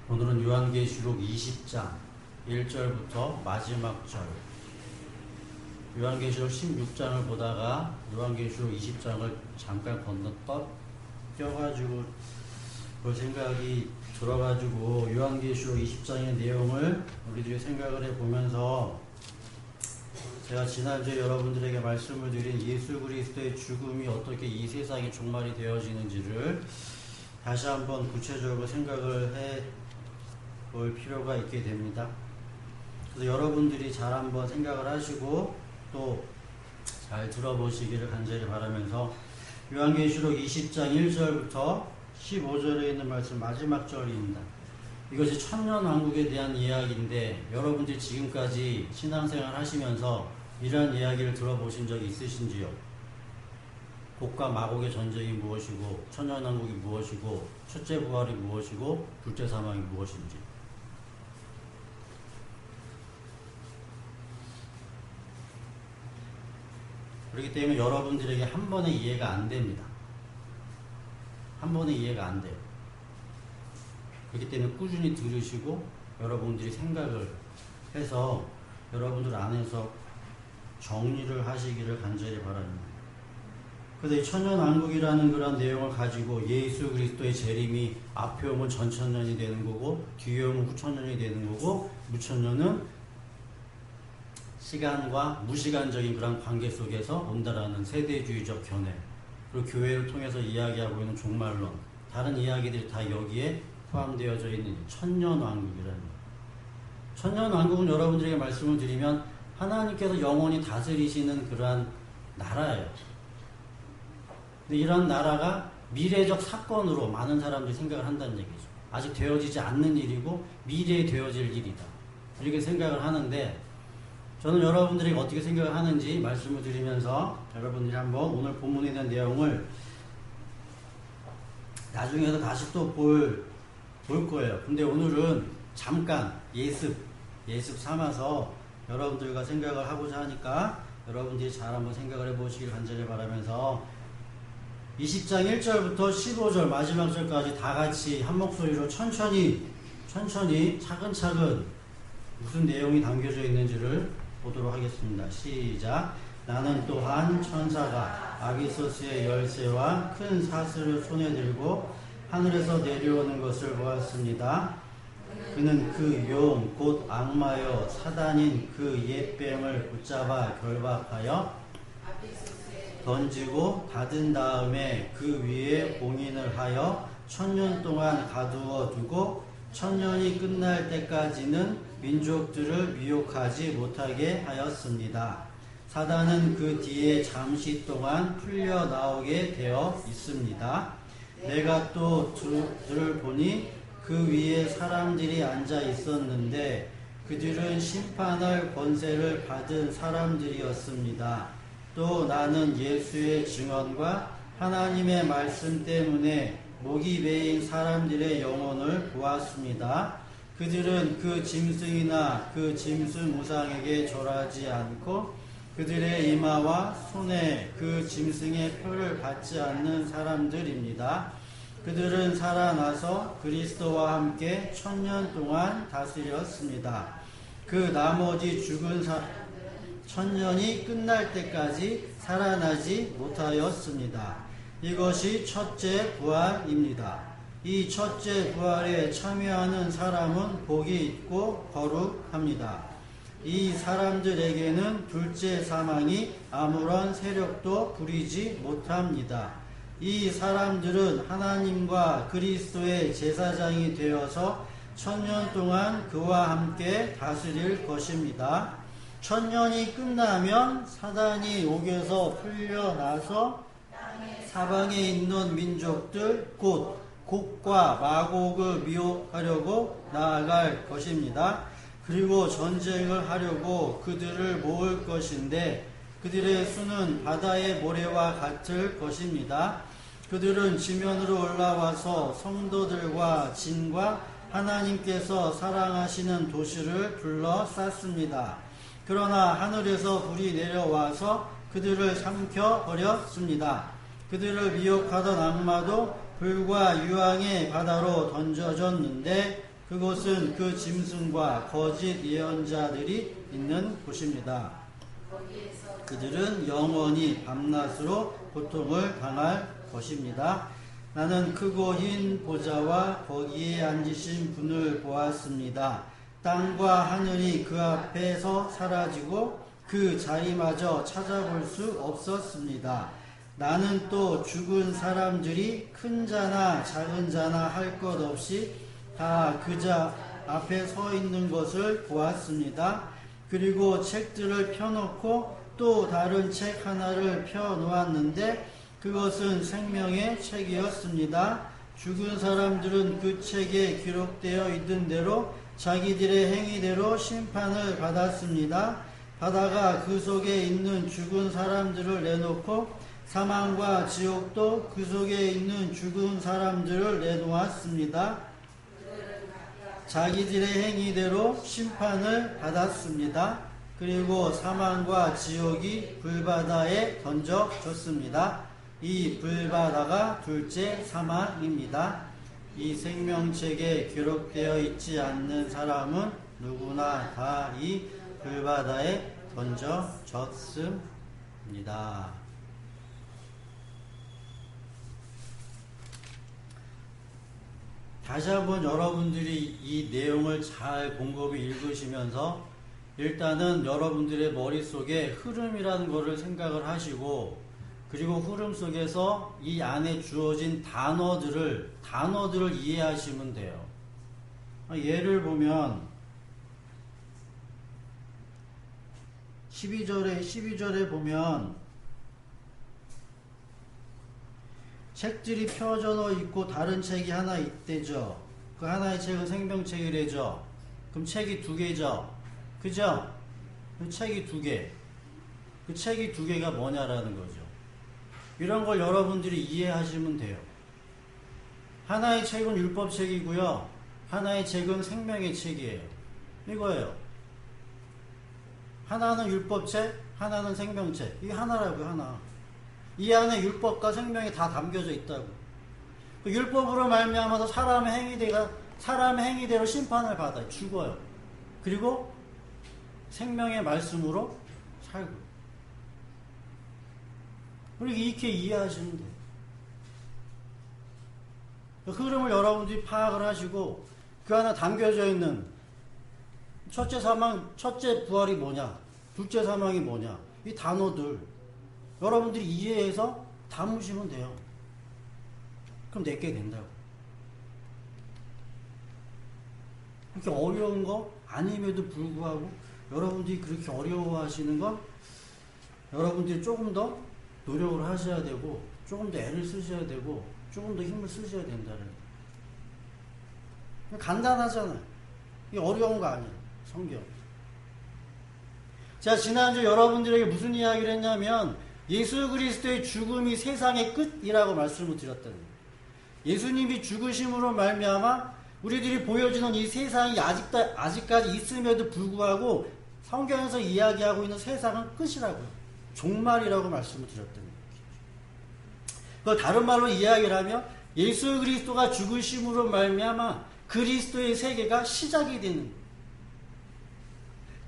오늘은 요한계시록 20장 1절부터 마지막 절, 요한계시록 16장을 보다가 요한계시록 20장을 잠깐 껴가지고 그 생각이 들어가지고 요한계시록 20장의 내용을 우리들이 생각을 해보면서 제가 지난주에 여러분들에게 말씀을 드린 예수 그리스도의 죽음이 어떻게 이 세상의 종말이 되어지는지를 다시 한번 구체적으로 생각을 해볼 필요가 있게 됩니다. 그래서 여러분들이 잘 한번 생각을 하시고 또 잘 들어보시기를 간절히 바라면서 요한계시록 20장 1절부터 15절에 있는 말씀 마지막 절입니다. 이것이 천년왕국에 대한 이야기인데 여러분들이 지금까지 신앙생활 하시면서 이러한 이야기를 들어보신 적이 있으신지요? 곡과 마곡의 전쟁이 무엇이고 천년왕국이 무엇이고 첫째 부활이 무엇이고 둘째 사망이 무엇인지. 그렇기 때문에 여러분들에게 한 번에 이해가 안 됩니다. 한 번에 이해가 안 돼요. 그렇기 때문에 꾸준히 들으시고 여러분들이 생각을 해서 여러분들 안에서 정리를 하시기를 간절히 바랍니다. 그래서 이 천년왕국이라는 그런 내용을 가지고 예수 그리스도의 재림이 앞에 오면 전천년이 되는 거고 뒤에 오면 후천년이 되는 거고 무천년은 시간과 무시간적인 그런 관계 속에서 온다라는 세대주의적 견해, 그리고 교회를 통해서 이야기하고 있는 종말론, 다른 이야기들이 다 여기에 포함되어져 있는 천년왕국이라는 거예요. 천년왕국은 여러분들에게 말씀을 드리면 하나님께서 영원히 다스리시는 그러한 나라예요. 근데 이런 나라가 미래적 사건으로 많은 사람들이 생각을 한다는 얘기죠. 아직 되어지지 않는 일이고 미래에 되어질 일이다, 이렇게 생각을 하는데, 저는 여러분들이 어떻게 생각을 하는지 말씀을 드리면서 여러분들이 한번 오늘 본문에 대한 내용을 나중에도 다시 또 볼 거예요. 근데 오늘은 잠깐 예습 삼아서 여러분들과 생각을 하고자 하니까 여러분들이 잘 한번 생각을 해보시길 간절히 바라면서 20장 1절부터 15절 마지막 절까지 다 같이 한 목소리로 천천히 차근차근 무슨 내용이 담겨져 있는지를 보도록 하겠습니다. 시작. 나는 또한 천사가 아비소스의 열쇠와 큰 사슬을 손에 들고 하늘에서 내려오는 것을 보았습니다. 그는 그 용 곧 악마여 사단인 그 옛뱀을 붙잡아 결박하여 던지고 닫은 다음에 그 위에 봉인을 하여 1000년 동안 가두어 두고 1000년이 끝날 때까지는 민족들을 미혹하지 못하게 하였습니다. 사단은 그 뒤에 잠시 동안 풀려 나오게 되어 있습니다. 내가 또 들을 보니 그 위에 사람들이 앉아 있었는데 그들은 심판할 권세를 받은 사람들이었습니다. 또 나는 예수의 증언과 하나님의 말씀 때문에 목이 메인 사람들의 영혼을 보았습니다. 그들은 그 짐승이나 그 짐승 우상에게 절하지 않고 그들의 이마와 손에 그 짐승의 표를 받지 않는 사람들입니다. 그들은 살아나서 그리스도와 함께 1000년 동안 다스렸습니다. 그 나머지 죽은 1000년이 끝날 때까지 살아나지 못하였습니다. 이것이 첫째 부활입니다. 이 첫째 부활에 참여하는 사람은 복이 있고 거룩합니다. 이 사람들에게는 둘째 사망이 아무런 세력도 부리지 못합니다. 이 사람들은 하나님과 그리스도의 제사장이 되어서 1000년 동안 그와 함께 다스릴 것입니다. 1000년이 끝나면 사단이 옥에서 풀려나서 사방에 있는 민족들 곧 곡과 마곡을 미혹하려고 나아갈 것입니다. 그리고 전쟁을 하려고 그들을 모을 것인데 그들의 수는 바다의 모래와 같을 것입니다. 그들은 지면으로 올라와서 성도들과 진과 하나님께서 사랑하시는 도시를 둘러쌌습니다. 그러나 하늘에서 불이 내려와서 그들을 삼켜버렸습니다. 그들을 미혹하던 악마도 불과 유황의 바다로 던져졌는데 그곳은 그 짐승과 거짓 예언자들이 있는 곳입니다. 그들은 영원히 밤낮으로 고통을 당할 것입니다. 나는 크고 흰 보좌와 거기에 앉으신 분을 보았습니다. 땅과 하늘이 그 앞에서 사라지고 그 자리마저 찾아볼 수 없었습니다. 나는 또 죽은 사람들이 큰 자나 작은 자나 할 것 없이 다 그 자 앞에 서 있는 것을 보았습니다. 그리고 책들을 펴놓고 또 다른 책 하나를 펴놓았는데 그것은 생명의 책이었습니다. 죽은 사람들은 그 책에 기록되어 있는 대로 자기들의 행위대로 심판을 받았습니다. 바다가 그 속에 있는 죽은 사람들을 내놓고 사망과 지옥도 그 속에 있는 죽은 사람들을 내놓았습니다. 자기들의 행위대로 심판을 받았습니다. 그리고 사망과 지옥이 불바다에 던져졌습니다. 이 불바다가 둘째 사망입니다. 이 생명책에 기록되어 있지 않는 사람은 누구나 다 이 불바다에 던져졌습니다. 다시 한번 여러분들이 이 내용을 잘 곰곰이 읽으시면서 일단은 여러분들의 머릿속에 흐름이라는 것을 생각을 하시고 그리고 흐름 속에서 이 안에 주어진 단어들을 이해하시면 돼요. 예를 보면 12절에 보면 책들이 펴져 있고 다른 책이 하나 있대죠. 그 하나의 책은 생명책이래죠. 그럼 책이 두 개죠. 그죠? 그 책이 두 개. 그 책이 두 개가 뭐냐라는 거죠. 이런 걸 여러분들이 이해하시면 돼요. 하나의 책은 율법책이고요. 하나의 책은 생명의 책이에요. 이거예요. 하나는 율법책, 하나는 생명책. 이게 하나라고요, 하나. 이 안에 율법과 생명이 다 담겨져 있다고. 그 율법으로 말미암아서 사람의 행위대로 심판을 받아요. 죽어요. 그리고 생명의 말씀으로 살고. 그리고 이렇게 이해하시면 돼요. 그 흐름을 여러분들이 파악을 하시고 그 안에 담겨져 있는 첫째 부활이 뭐냐, 둘째 사망이 뭐냐, 이 단어들 여러분들이 이해해서 담으시면 돼요. 그럼 내게 된다고. 그렇게 어려운 거 아님에도 불구하고 여러분들이 그렇게 어려워하시는 건 여러분들이 조금 더 노력을 하셔야 되고 조금 더 애를 쓰셔야 되고 조금 더 힘을 쓰셔야 된다는 거예요. 간단하잖아요. 이게 어려운 거 아니에요. 성경. 자, 지난주 여러분들에게 무슨 이야기를 했냐면 예수 그리스도의 죽음이 세상의 끝이라고 말씀을 드렸다는 거예요. 예수님이 죽으심으로 말미암아 우리들이 보여지는 이 세상이 아직까지 있음에도 불구하고 성경에서 이야기하고 있는 세상은 끝이라고요. 종말이라고 말씀을 드렸다는 거예요. 그걸 다른 말로 이야기를 하면 예수 그리스도가 죽으심으로 말미암아 그리스도의 세계가 시작이 되는 거예요.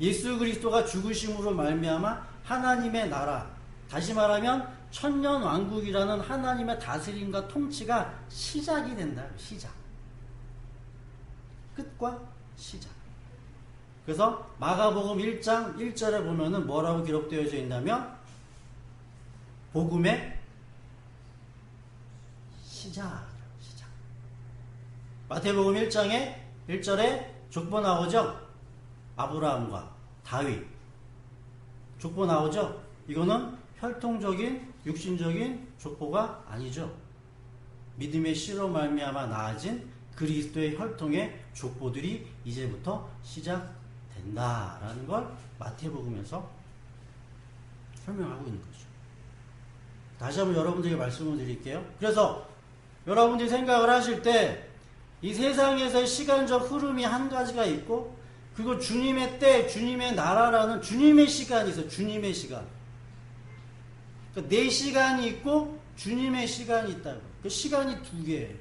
예수 그리스도가 죽으심으로 말미암아 하나님의 나라, 다시 말하면 천년왕국이라는 하나님의 다스림과 통치가 시작이 된다. 시작. 끝과 시작. 그래서 마가복음 1장 1절에 보면은 뭐라고 기록되어져 있냐면 복음의 시작. 마태복음 1장에 1절에 족보 나오죠? 아브라함과 다윗. 족보 나오죠? 이거는 혈통적인 육신적인 족보가 아니죠. 믿음의 씨로 말미암아 나아진 그리스도의 혈통의 족보들이 이제부터 시작된다라는 걸 마태복음에서 설명하고 있는 거죠. 다시 한번 여러분들에게 말씀을 드릴게요. 그래서 여러분들이 생각을 하실 때 이 세상에서의 시간적 흐름이 한 가지가 있고 그리고 주님의 때, 주님의 나라라는 주님의 시간이 있어요. 주님의 시간. 그러니까 내 시간이 있고 주님의 시간이 있다고. 그 시간이 두 개예요.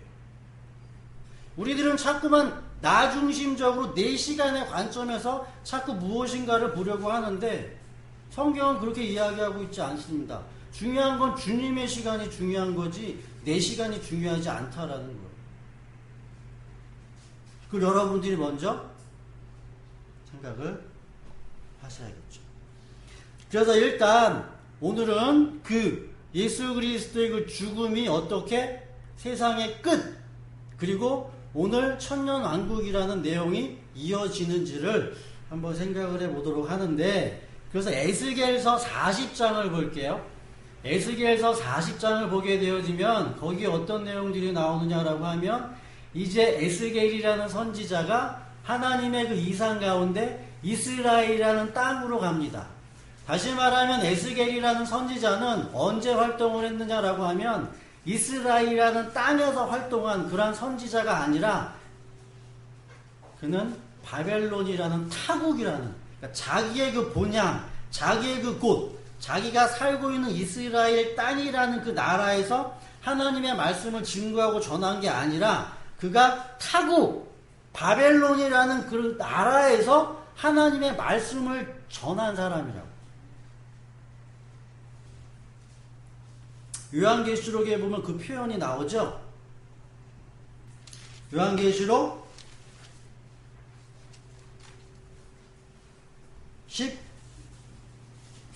우리들은 자꾸만 나 중심적으로 내 시간의 관점에서 자꾸 무엇인가를 보려고 하는데 성경은 그렇게 이야기하고 있지 않습니다. 중요한 건 주님의 시간이 중요한 거지 내 시간이 중요하지 않다라는 거예요. 그걸 여러분들이 먼저 생각을 하셔야겠죠. 그래서 일단 오늘은 그 예수 그리스도의 그 죽음이 어떻게 세상의 끝 그리고 오늘 천년왕국이라는 내용이 이어지는지를 한번 생각을 해보도록 하는데 그래서 에스겔서 40장을 볼게요. 에스겔서 40장을 보게 되어지면 거기에 어떤 내용들이 나오느냐라고 하면 이제 에스겔이라는 선지자가 하나님의 그 이상 가운데 이스라엘이라는 땅으로 갑니다. 다시 말하면 에스겔이라는 선지자는 언제 활동을 했느냐라고 하면 이스라엘이라는 땅에서 활동한 그런 선지자가 아니라 그는 바벨론이라는 타국이라는 그러니까 자기의 그 본향, 자기의 그 곳, 자기가 살고 있는 이스라엘 땅이라는 그 나라에서 하나님의 말씀을 증거하고 전한 게 아니라 그가 타국, 바벨론이라는 그 나라에서 하나님의 말씀을 전한 사람이라고. 요한계시록에 보면 그 표현이 나오죠. 요한계시록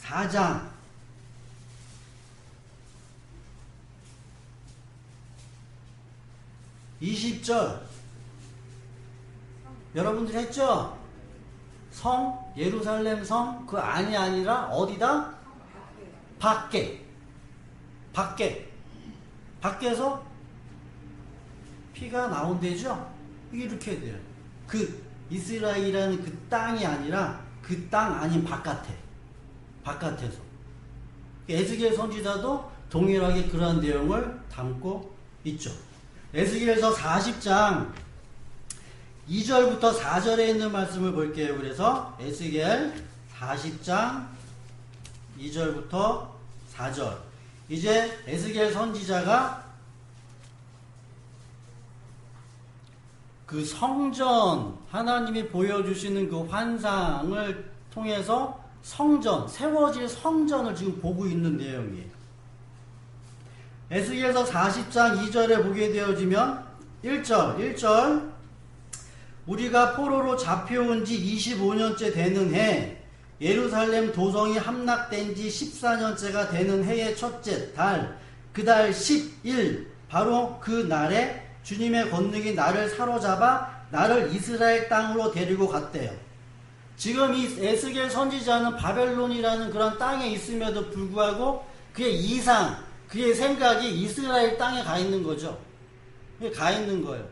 14장 20절 여러분들 했죠? 성, 예루살렘 성 그 안이 아니라 어디다? 밖에서 피가 나온대죠? 이렇게 돼요. 그 이스라엘이라는 그 땅이 아니라 그 땅 아닌 바깥에서. 에스겔 선지자도 동일하게 그러한 내용을 담고 있죠. 에스겔서 40장 2절부터 4절에 있는 말씀을 볼게요. 그래서 에스겔 40장 2절부터 4절. 이제 에스겔 선지자가 그 성전, 하나님이 보여주시는 그 환상을 통해서 성전, 세워질 성전을 지금 보고 있는 내용이에요. 에스겔서 40장 2절에 보게 되어지면 1절 우리가 포로로 잡혀온 지 25년째 되는 해 예루살렘 도성이 함락된 지 14년째가 되는 해의 첫째 달 그 달 10일 바로 그 날에 주님의 권능이 나를 사로잡아 나를 이스라엘 땅으로 데리고 갔대요. 지금 이 에스겔 선지자는 바벨론이라는 그런 땅에 있음에도 불구하고 그의 이상, 그의 생각이 이스라엘 땅에 가 있는 거죠. 가 있는 거예요.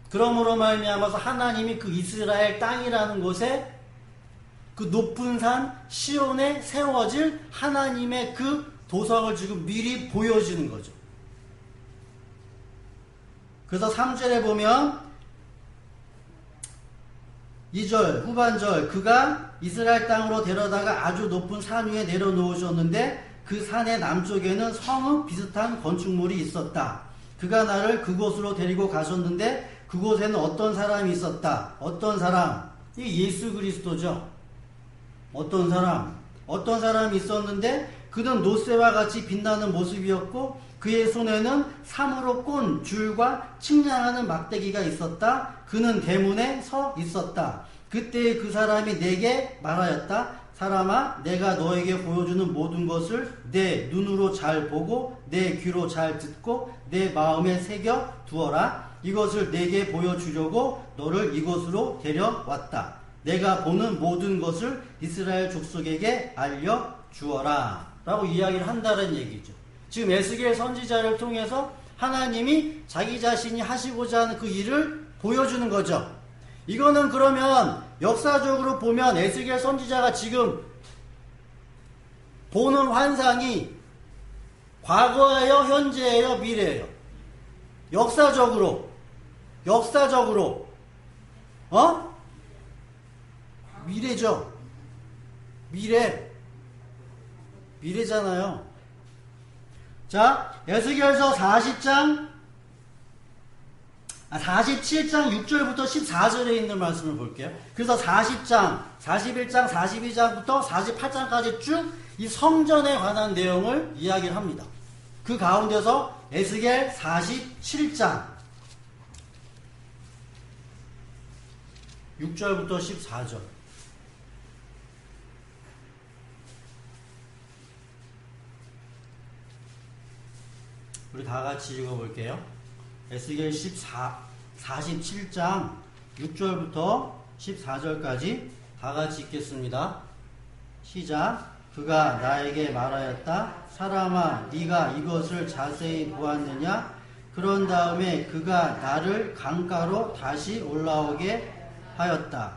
그러므로 말미암아서 하나님이 그 이스라엘 땅이라는 곳에 그 높은 산 시온에 세워질 하나님의 그 도성을 지금 미리 보여주는 거죠. 그래서 3절에 보면 2절 후반절 그가 이스라엘 땅으로 데려다가 아주 높은 산 위에 내려놓으셨는데 그 산의 남쪽에는 성읍 비슷한 건축물이 있었다. 그가 나를 그곳으로 데리고 가셨는데 그곳에는 어떤 사람이 있었다. 어떤 사람? 이 예수 그리스도죠. 어떤 사람이 있었는데 그는 노새와 같이 빛나는 모습이었고 그의 손에는 삼으로 꼰 줄과 측량하는 막대기가 있었다. 그는 대문에 서 있었다. 그때 그 사람이 내게 말하였다. 사람아, 내가 너에게 보여주는 모든 것을 내 눈으로 잘 보고 내 귀로 잘 듣고 내 마음에 새겨 두어라. 이것을 내게 보여주려고 너를 이곳으로 데려왔다. 내가 보는 모든 것을 이스라엘 족속에게 알려주어라. 라고 이야기를 한다는 얘기죠. 지금 에스겔 선지자를 통해서 하나님이 자기 자신이 하시고자 하는 그 일을 보여주는 거죠. 이거는 그러면 역사적으로 보면 에스겔 선지자가 지금 보는 환상이 과거예요, 현재예요, 미래예요? 역사적으로 미래죠. 미래잖아요. 자, 에스겔서 40장 47장 6절부터 14절에 있는 말씀을 볼게요. 그래서 40장, 41장, 42장부터 48장까지 쭉 이 성전에 관한 내용을 이야기를 합니다. 그 가운데서 에스겔 47장 6절부터 14절. 우리 다 같이 읽어볼게요. 에스겔 47장 6절부터 14절까지 다 같이 읽겠습니다. 시작. 그가 나에게 말하였다. 사람아, 네가 이것을 자세히 보았느냐? 그런 다음에 그가 나를 강가로 다시 올라오게 하였다.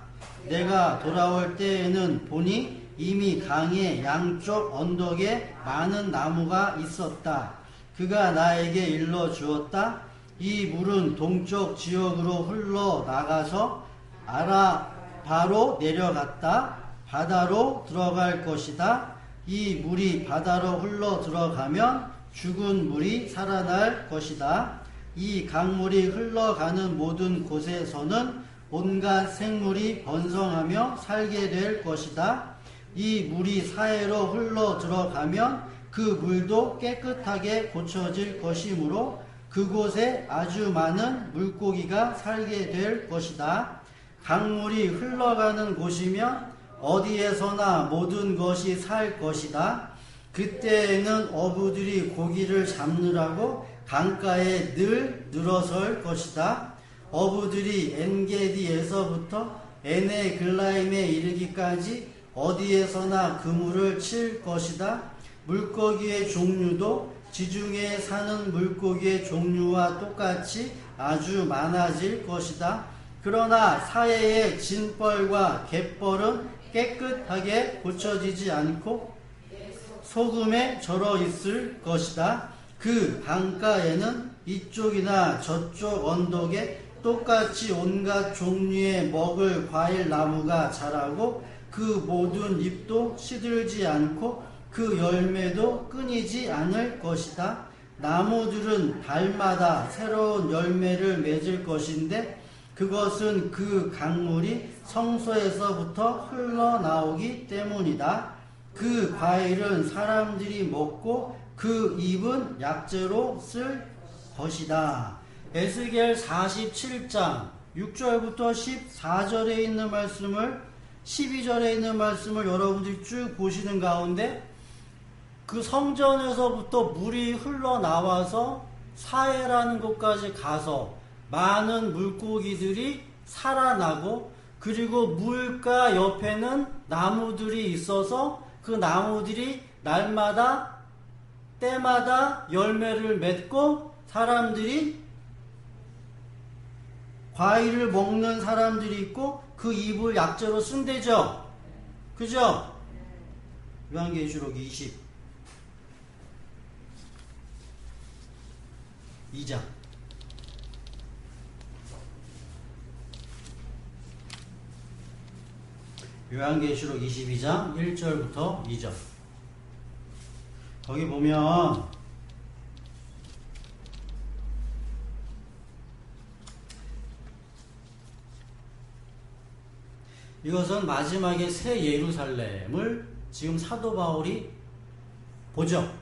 내가 돌아올 때에는 보니 이미 강의 양쪽 언덕에 많은 나무가 있었다. 그가 나에게 일러 주었다. 이 물은 동쪽 지역으로 흘러나가서 아라바로 내려갔다. 바다로 들어갈 것이다. 이 물이 바다로 흘러 들어가면 죽은 물이 살아날 것이다. 이 강물이 흘러가는 모든 곳에서는 온갖 생물이 번성하며 살게 될 것이다. 이 물이 사해로 흘러 들어가면 그 물도 깨끗하게 고쳐질 것이므로 그곳에 아주 많은 물고기가 살게 될 것이다. 강물이 흘러가는 곳이면 어디에서나 모든 것이 살 것이다. 그때에는 어부들이 고기를 잡느라고 강가에 늘 늘어설 것이다. 어부들이 엔게디에서부터 에네글라임에 이르기까지 어디에서나 그물을 칠 것이다. 물고기의 종류도 지중해에 사는 물고기의 종류와 똑같이 아주 많아질 것이다. 그러나 사해의 진벌과 갯벌은 깨끗하게 고쳐지지 않고 소금에 절어 있을 것이다. 그 강가에는 이쪽이나 저쪽 언덕에 똑같이 온갖 종류의 먹을 과일 나무가 자라고 그 모든 잎도 시들지 않고 그 열매도 끊이지 않을 것이다. 나무들은 달마다 새로운 열매를 맺을 것인데 그것은 그 강물이 성소에서부터 흘러나오기 때문이다. 그 과일은 사람들이 먹고 그 잎은 약재로 쓸 것이다. 에스겔 47장 6절부터 14절에 있는 말씀을 12절에 있는 말씀을 여러분들이 쭉 보시는 가운데 그 성전에서부터 물이 흘러나와서 사해라는 곳까지 가서 많은 물고기들이 살아나고 그리고 물가 옆에는 나무들이 있어서 그 나무들이 날마다 때마다 열매를 맺고 사람들이 과일을 먹는 사람들이 있고 그 잎을 약재로 쓴대죠. 그죠? 요한계시록 22장 요한계시록 22장 1절부터 2절. 거기 보면 이것은 마지막에 새 예루살렘을 지금 사도 바울이 보죠.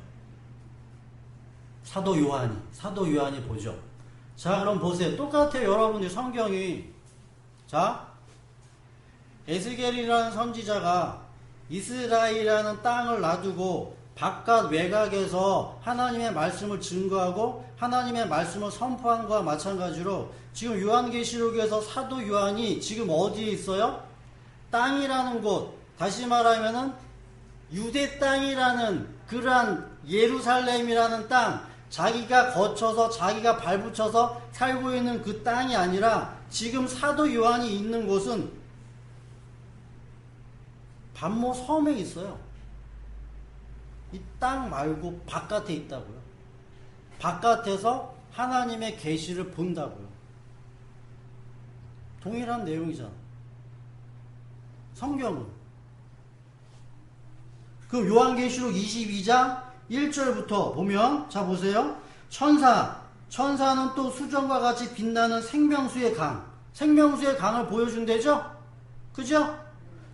사도 요한이 보죠. 자, 그럼 보세요. 똑같아요. 여러분들 성경이. 자, 에스겔이라는 선지자가 이스라엘이라는 땅을 놔두고 바깥 외곽에서 하나님의 말씀을 증거하고 하나님의 말씀을 선포한 것과 마찬가지로 지금 요한계시록에서 사도 요한이 지금 어디에 있어요? 땅이라는 곳, 다시 말하면은 유대 땅이라는 그러한 예루살렘이라는 땅, 자기가 거쳐서 자기가 발붙여서 살고 있는 그 땅이 아니라 지금 사도 요한이 있는 곳은 반모 섬에 있어요. 이 땅 말고 바깥에 있다고요. 바깥에서 하나님의 계시를 본다고요. 동일한 내용이잖아. 성경은. 그럼 요한계시록 22장 1절부터 보면, 자 보세요. 천사 천사는 또 수정과 같이 빛나는 생명수의 강, 생명수의 강을 보여준대죠? 그죠?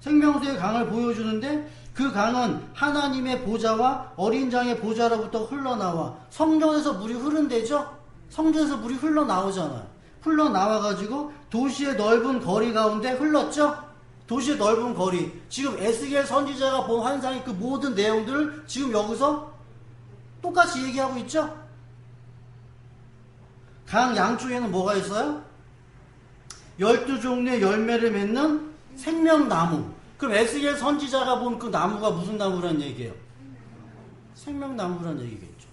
생명수의 강을 보여주는데 그 강은 하나님의 보좌와 어린 장의 보좌로부터 흘러나와 성전에서 물이 흐른대죠? 성전에서 물이 흘러나오잖아요. 흘러나와가지고 도시의 넓은 거리 가운데 흘렀죠? 도시의 넓은 거리. 지금 에스겔 선지자가 본 환상의 그 모든 내용들을 지금 여기서 똑같이 얘기하고 있죠? 강 양쪽에는 뭐가 있어요? 12종류의 열매를 맺는 생명나무. 그럼 에스겔 선지자가 본 그 나무가 무슨 나무란 얘기예요? 생명나무란 얘기겠죠.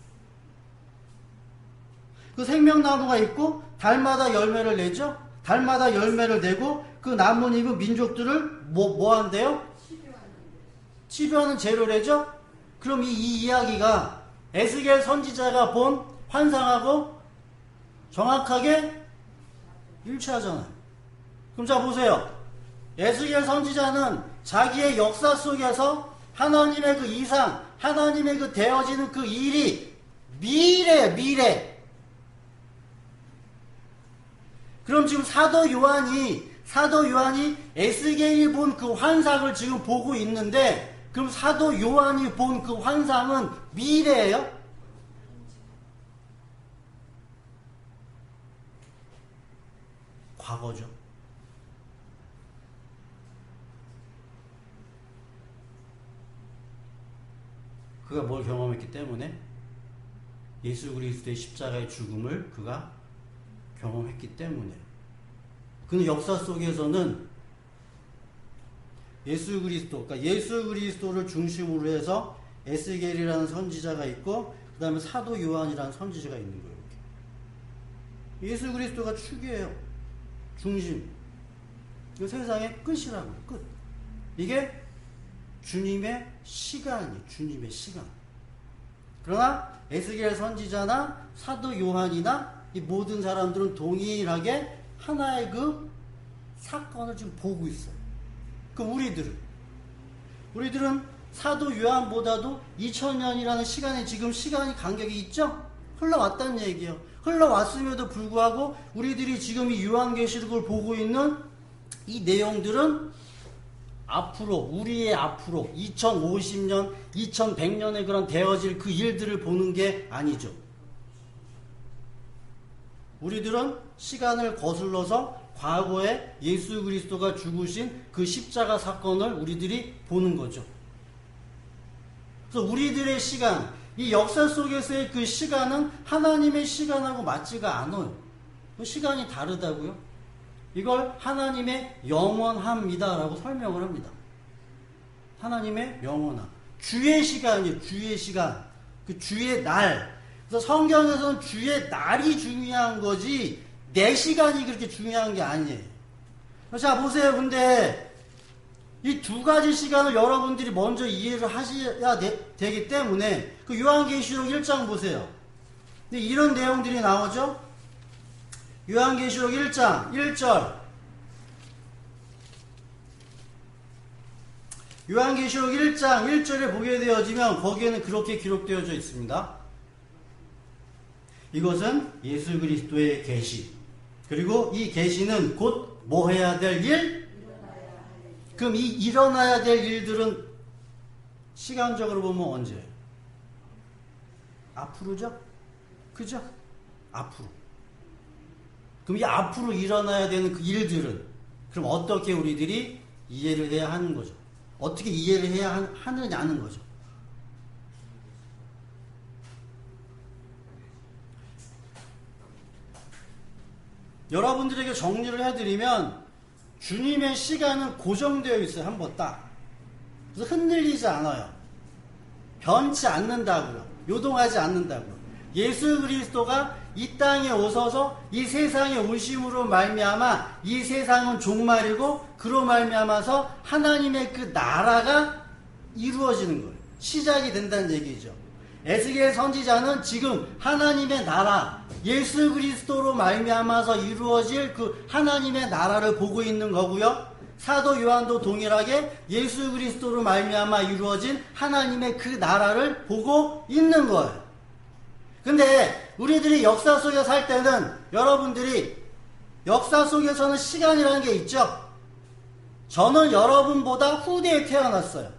그 생명나무가 있고 달마다 열매를 내죠. 달마다 열매를 내고 그 나뭇잎은 민족들을 뭐 한대요? 치료하는 재료래죠. 그럼 이 이야기가 에스겔 선지자가 본 환상하고 정확하게 일치하잖아요. 그럼 자 보세요. 에스겔 선지자는 자기의 역사 속에서 하나님의 그 이상, 하나님의 그 되어지는 그 일이 미래예요, 미래. 그럼 지금 사도 요한이 에스겔이 본 그 환상을 지금 보고 있는데, 그럼 사도 요한이 본 그 환상은 미래예요? 과거죠. 그가 뭘 경험했기 때문에? 예수 그리스도의 십자가의 죽음을 그가 경험했기 때문에. 그는 역사 속에서는 예수 그리스도를 중심으로 해서 에스겔이라는 선지자가 있고, 그 다음에 사도 요한이라는 선지자가 있는 거예요. 이렇게. 예수 그리스도가 축이에요. 중심. 이 세상의 끝이라고요. 끝. 이게 주님의 시간이에요. 주님의 시간. 그러나 에스겔 선지자나 사도 요한이나 이 모든 사람들은 동일하게 하나의 그 사건을 지금 보고 있어요. 그럼 우리들은 사도 요한보다도 2000년이라는 시간에 지금 시간이 간격이 있죠? 흘러왔다는 얘기예요. 흘러왔음에도 불구하고 우리들이 지금 이 요한계시록을 보고 있는 이 내용들은 우리의 앞으로 2050년, 2100년에 그런 되어질 그 일들을 보는 게 아니죠. 우리들은 시간을 거슬러서 과거에 예수 그리스도가 죽으신 그 십자가 사건을 우리들이 보는 거죠. 그래서 우리들의 시간, 이 역사 속에서의 그 시간은 하나님의 시간하고 맞지가 않아요. 시간이 다르다고요? 이걸 하나님의 영원함이다라고 설명을 합니다. 하나님의 영원함. 주의 시간이에요. 주의 시간. 그 주의 날. 그래서 성경에서는 주의 날이 중요한 거지 내 시간이 그렇게 중요한 게 아니에요. 자 보세요. 근데 이 두 가지 시간을 여러분들이 먼저 이해를 하셔야 되기 때문에 그 요한계시록 1장 보세요. 근데 이런 내용들이 나오죠. 요한계시록 1장 1절. 요한계시록 1장 1절에 보게 되어지면 거기에는 그렇게 기록되어져 있습니다. 이것은 예수 그리스도의 계시. 그리고 이 계시는 곧 뭐 해야 될 일? 그럼 이 일어나야 될 일들은 시간적으로 보면 언제예요? 앞으로죠? 그죠? 앞으로. 그럼 이 앞으로 일어나야 되는 그 일들은 그럼 어떻게 우리들이 이해를 해야 하는 거죠? 어떻게 이해를 해야 하느냐는 거죠. 여러분들에게 정리를 해드리면 주님의 시간은 고정되어 있어요. 한번 딱. 그래서 흔들리지 않아요. 변치 않는다고요. 요동하지 않는다고요. 예수 그리스도가 이 땅에 오셔서 이 세상에 오심으로 말미암아 이 세상은 종말이고 그로 말미암아서 하나님의 그 나라가 이루어지는 거예요. 시작이 된다는 얘기죠. 에스겔 선지자는 지금 하나님의 나라, 예수 그리스도로 말미암아서 이루어질 그 하나님의 나라를 보고 있는 거고요. 사도 요한도 동일하게 예수 그리스도로 말미암아 이루어진 하나님의 그 나라를 보고 있는 거예요. 근데 우리들이 역사 속에 살 때는 여러분들이 역사 속에서는 시간이라는 게 있죠. 저는 여러분보다 후대에 태어났어요.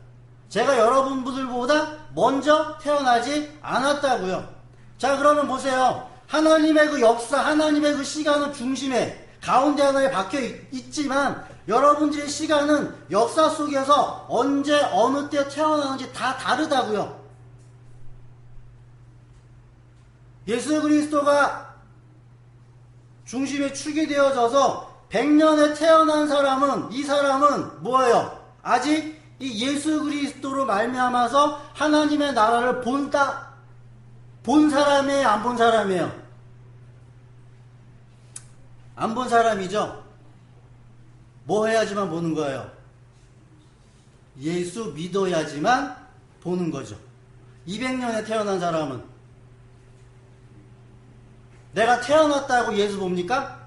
제가 여러분들보다 먼저 태어나지 않았다고요. 자, 그러면 보세요. 하나님의 그 역사, 하나님의 그 시간은 중심에 가운데 하나에 박혀 있지만 여러분들의 시간은 역사 속에서 언제 어느 때 태어나는지 다 다르다고요. 예수 그리스도가 중심에 축이 되어져서 100년에 태어난 사람은, 이 사람은 뭐예요? 아직 이 예수 그리스도로 말미암아서 하나님의 나라를 본 사람이에요? 안 본 사람이에요? 안 본 사람이죠? 뭐 해야지만 보는 거예요? 예수 믿어야지만 보는 거죠. 200년에 태어난 사람은 내가 태어났다고 예수 봅니까?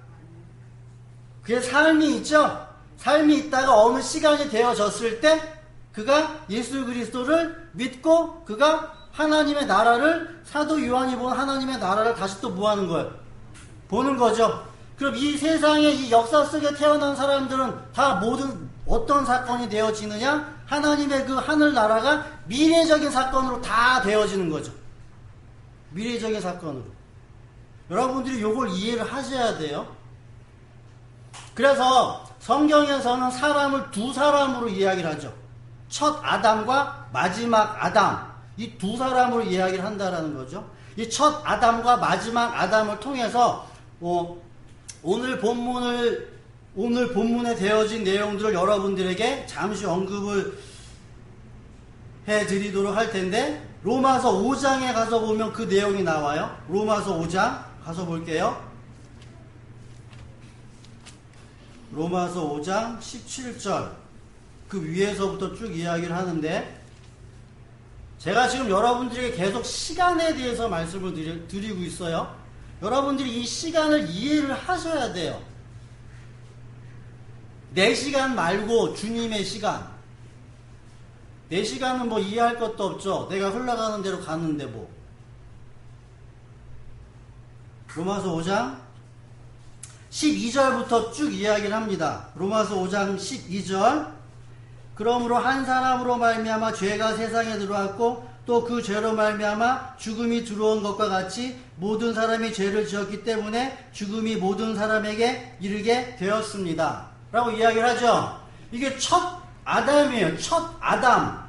그게 삶이 있죠? 삶이 있다가 어느 시간이 되어졌을 때 그가 예수 그리스도를 믿고 그가 하나님의 나라를, 사도 요한이 본 하나님의 나라를 다시 또 뭐 하는 거예요? 보는 거죠. 그럼 이 세상에 이 역사 속에 태어난 사람들은 다 모든 어떤 사건이 되어지느냐? 하나님의 그 하늘나라가 미래적인 사건으로 다 되어지는 거죠. 미래적인 사건으로. 여러분들이 이걸 이해를 하셔야 돼요. 그래서 성경에서는 사람을 두 사람으로 이야기를 하죠. 첫 아담과 마지막 아담, 이 두 사람으로 이야기를 한다라는 거죠. 이 첫 아담과 마지막 아담을 통해서 오늘 본문에 되어진 내용들을 여러분들에게 잠시 언급을 해드리도록 할 텐데, 로마서 5장에 가서 보면 그 내용이 나와요. 로마서 5장 가서 볼게요. 로마서 5장 17절, 그 위에서부터 쭉 이야기를 하는데, 제가 지금 여러분들에게 계속 시간에 대해서 말씀을 드리고 있어요. 여러분들이 이 시간을 이해를 하셔야 돼요. 내 시간 말고 주님의 시간. 내 시간은 뭐 이해할 것도 없죠. 내가 흘러가는 대로 가는데 뭐. 로마서 5장 12절부터 쭉 이야기를 합니다. 로마서 5장 12절. 그러므로 한 사람으로 말미암아 죄가 세상에 들어왔고 또 그 죄로 말미암아 죽음이 들어온 것과 같이 모든 사람이 죄를 지었기 때문에 죽음이 모든 사람에게 이르게 되었습니다. 라고 이야기를 하죠. 이게 첫 아담이에요. 첫 아담.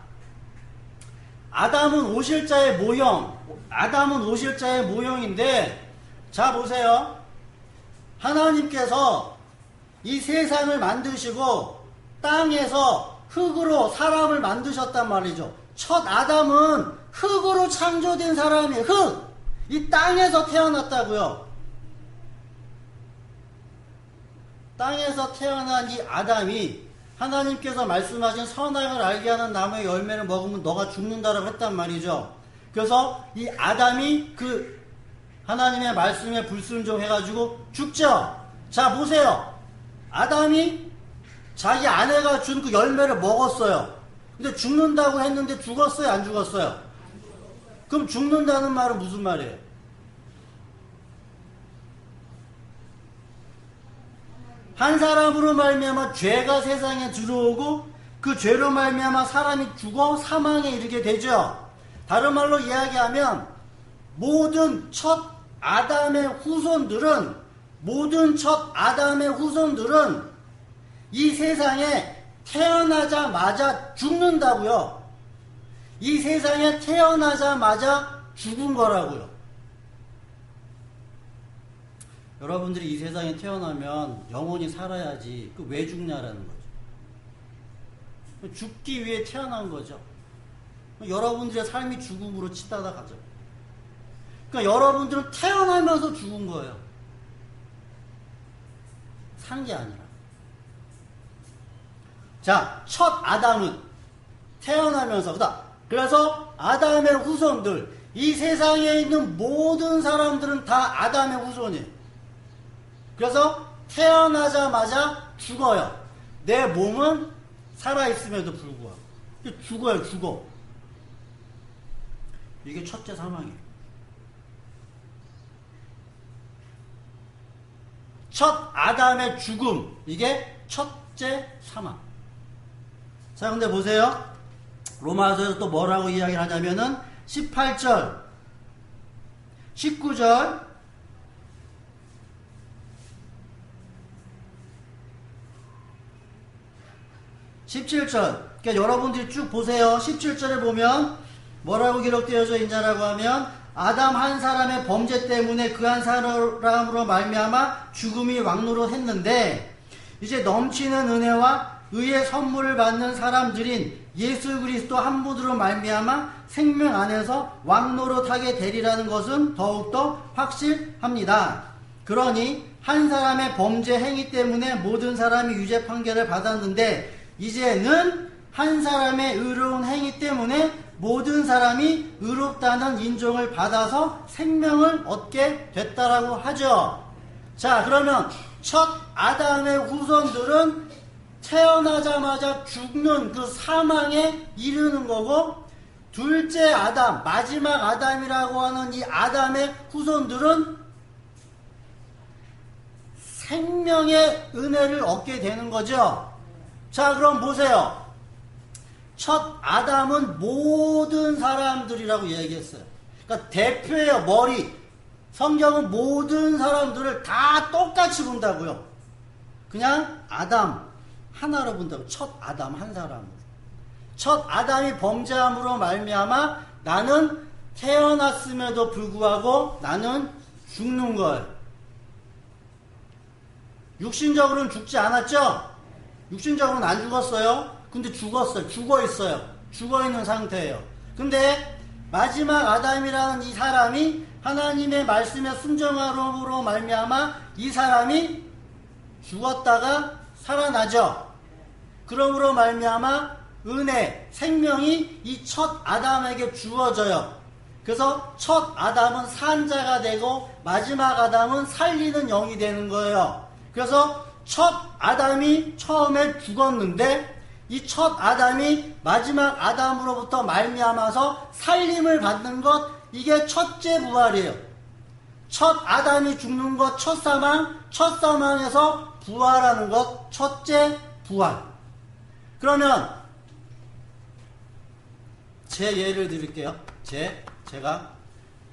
아담은 오실자의 모형. 아담은 오실자의 모형인데, 자 보세요. 하나님께서 이 세상을 만드시고 땅에서 흙으로 사람을 만드셨단 말이죠. 첫 아담은 흙으로 창조된 사람이에요. 흙! 이 땅에서 태어났다고요. 땅에서 태어난 이 아담이 하나님께서 말씀하신 선악을 알게 하는 나무의 열매를 먹으면 너가 죽는다라고 했단 말이죠. 그래서 이 아담이 그 하나님의 말씀에 불순종해가지고 죽죠. 자 보세요. 아담이 자기 아내가 준 그 열매를 먹었어요. 근데 죽는다고 했는데 죽었어요? 안 죽었어요? 그럼 죽는다는 말은 무슨 말이에요? 한 사람으로 말미암아 죄가 세상에 들어오고 그 죄로 말미암아 사람이 죽어 사망에 이르게 되죠. 다른 말로 이야기하면 모든 첫 아담의 후손들은 이 세상에 태어나자마자 죽는다고요. 이 세상에 태어나자마자 죽은 거라고요. 여러분들이 이 세상에 태어나면 영원히 살아야지 그 왜 죽냐라는 거죠. 죽기 위해 태어난 거죠. 여러분들의 삶이 죽음으로 치닫아 가죠. 그러니까 여러분들은 태어나면서 죽은 거예요. 산 게 아니라. 자, 첫 아담은 태어나면서, 그래서 아담의 후손들, 이 세상에 있는 모든 사람들은 다 아담의 후손이에요. 그래서 태어나자마자 죽어요. 내 몸은 살아있음에도 불구하고. 죽어요, 죽어. 이게 첫째 사망이에요. 첫 아담의 죽음, 이게 첫째 사망. 자, 근데 보세요. 로마서에서 또 뭐라고 이야기를 하냐면은 18절, 19절, 17절. 그러니까 여러분들이 쭉 보세요. 17절에 보면 뭐라고 기록되어져 있냐라고 하면 아담 한 사람의 범죄 때문에 그 한 사람으로 말미암아 죽음이 왕노릇했는데 이제 넘치는 은혜와 의의 선물을 받는 사람들인 예수 그리스도 한 분으로 말미암아 생명 안에서 왕노릇하게 되리라는 것은 더욱더 확실합니다. 그러니 한 사람의 범죄 행위 때문에 모든 사람이 유죄 판결을 받았는데 이제는 한 사람의 의로운 행위 때문에 모든 사람이 의롭다는 인정을 받아서 생명을 얻게 됐다라고 하죠. 자, 그러면 첫 아담의 후손들은 태어나자마자 죽는 그 사망에 이르는 거고, 둘째 아담, 마지막 아담이라고 하는 이 아담의 후손들은 생명의 은혜를 얻게 되는 거죠. 자, 그럼 보세요. 첫 아담은 모든 사람들이라고 얘기했어요. 그러니까 대표예요, 머리. 성경은 모든 사람들을 다 똑같이 본다고요. 그냥 아담 하나로 본다고. 첫 아담 한 사람으로. 첫 아담이 범죄함으로 말미암아 나는 태어났음에도 불구하고 나는 죽는 거예요. 육신적으로는 죽지 않았죠? 육신적으로는 안 죽었어요. 근데 죽었어요. 죽어 있어요. 죽어 있는 상태예요. 근데 마지막 아담이라는 이 사람이 하나님의 말씀에 순종함으로 말미암아 이 사람이 죽었다가 살아나죠. 그러므로 말미암아 은혜, 생명이 이 첫 아담에게 주어져요. 그래서 첫 아담은 산자가 되고 마지막 아담은 살리는 영이 되는 거예요. 그래서 첫 아담이 처음에 죽었는데 이 첫 아담이 마지막 아담으로부터 말미암아서 살림을 받는 것, 이게 첫째 부활이에요. 첫 아담이 죽는 것, 첫 사망, 첫 사망에서 부활하는 것, 첫째 부활. 그러면 제 예를 드릴게요.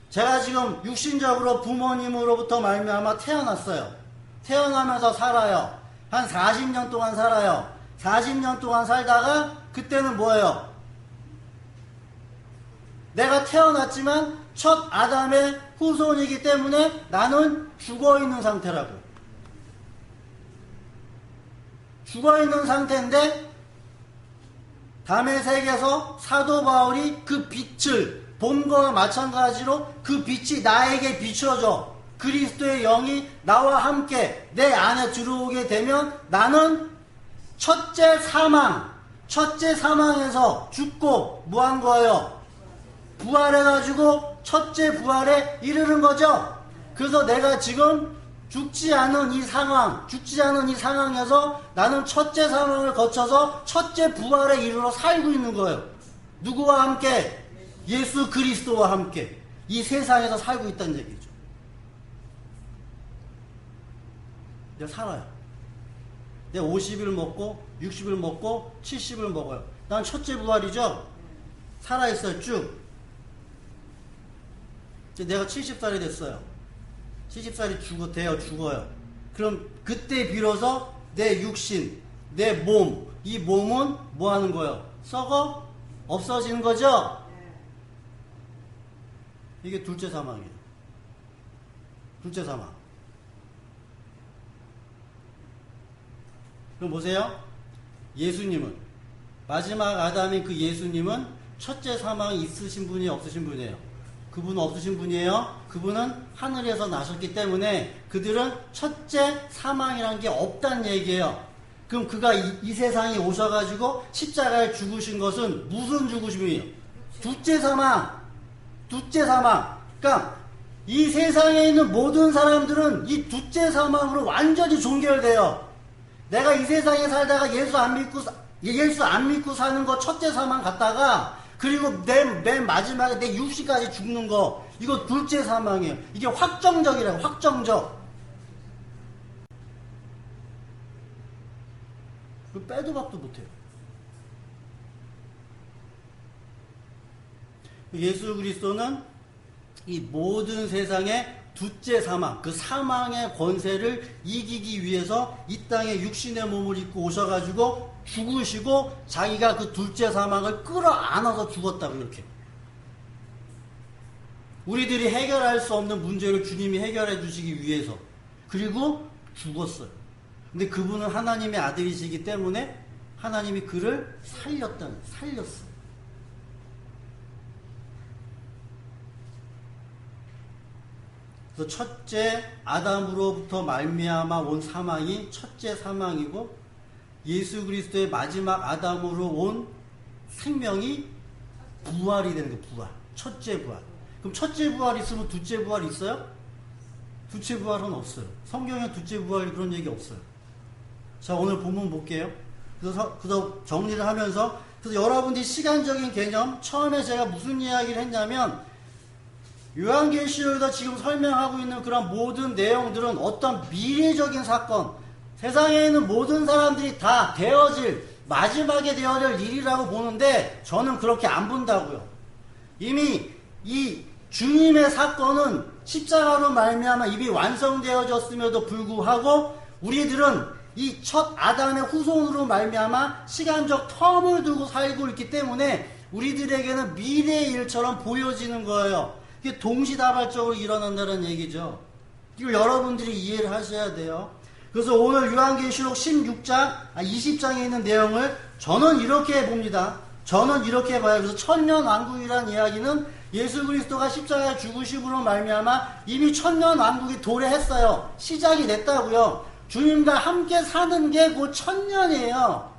제가 지금 육신적으로 부모님으로부터 말미암아 태어났어요. 태어나면서 살아요. 한 40년 동안 살아요. 40년 동안 살다가 그때는 뭐예요? 내가 태어났지만 첫 아담의 후손이기 때문에 나는 죽어있는 상태라고. 죽어있는 상태인데 다메섹에서 사도 바울이 그 빛을 본 거와 마찬가지로 그 빛이 나에게 비춰져 그리스도의 영이 나와 함께 내 안에 들어오게 되면 나는 첫째 사망에서 죽고 뭐 한 거예요? 부활해가지고 첫째 부활에 이르는 거죠. 그래서 내가 지금 죽지 않은 이 상황에서 나는 첫째 사망을 거쳐서 첫째 부활에 이르러 살고 있는 거예요. 누구와 함께? 예수 그리스도와 함께 이 세상에서 살고 있다는 얘기죠. 내가 살아요. 내가 50을 먹고 60을 먹고 70을 먹어요. 난 첫째 부활이죠. 살아있어요. 쭉. 내가 70살이 됐어요. 70살이 죽어요. 그럼 그때 비로소 내 육신, 내 몸, 이 몸은 뭐 하는 거예요? 썩어? 없어지는 거죠? 이게 둘째 사망이에요. 둘째 사망. 그럼 보세요. 예수님은, 마지막 아담인 그 예수님은 첫째 사망이 있으신 분이 없으신 분이에요. 그분은 없으신 분이에요. 그분은 하늘에서 나셨기 때문에 그들은 첫째 사망이라는 게 없다는 얘기예요. 그럼 그가 이 세상에 오셔가지고 십자가에 죽으신 것은 무슨 죽으심이에요? 둘째 사망. 그러니까 이 세상에 있는 모든 사람들은 이 둘째 사망으로 완전히 종결돼요. 내가 이 세상에 살다가 예수 안 믿고 사는 거 첫째 사망 갔다가 그리고 맨 마지막에 내 육신까지 죽는 거, 이거 둘째 사망이에요. 이게 확정적이라고, 확정적. 빼도 박도 못해요. 예수 그리스도는 이 모든 세상의 둘째 사망, 그 사망의 권세를 이기기 위해서 이 땅에 육신의 몸을 입고 오셔가지고 죽으시고 자기가 그 둘째 사망을 끌어안아서 죽었다고 이렇게. 우리들이 해결할 수 없는 문제를 주님이 해결해 주시기 위해서. 그리고 죽었어요. 근데 그분은 하나님의 아들이시기 때문에 하나님이 그를 살렸어요. 그래서 첫째 아담으로부터 말미암아 온 사망이 첫째 사망이고 예수 그리스도의 마지막 아담으로 온 생명이 부활이 되는 거예요. 부활. 첫째 부활. 그럼 첫째 부활 있으면 둘째 부활 있어요? 둘째 부활은 없어요. 성경에 둘째 부활 그런 얘기 없어요. 자, 오늘 본문 볼게요. 그래서 정리를 하면서 그래서 여러분들이 시간적인 개념 처음에 제가 무슨 이야기를 했냐면 요한계시록에서 지금 설명하고 있는 그런 모든 내용들은 어떤 미래적인 사건, 세상에 있는 모든 사람들이 다 마지막에 되어질 일이라고 보는데 저는 그렇게 안 본다고요. 이미 이 주님의 사건은 십자가로 말미암아 이미 완성되어졌음에도 불구하고 우리들은 이 첫 아담의 후손으로 말미암아 시간적 텀을 두고 살고 있기 때문에 우리들에게는 미래의 일처럼 보여지는 거예요. 이게 동시다발적으로 일어난다는 얘기죠. 이걸 여러분들이 이해를 하셔야 돼요. 그래서 오늘 요한계시록 20장에 있는 내용을 저는 이렇게 봅니다. 저는 이렇게 봐요. 그래서 천년왕국이라는 이야기는 예수 그리스도가 십자가에 죽으심으로 말미암아 이미 천년왕국이 도래했어요. 시작이 됐다고요. 주님과 함께 사는 게 곧 천년이에요.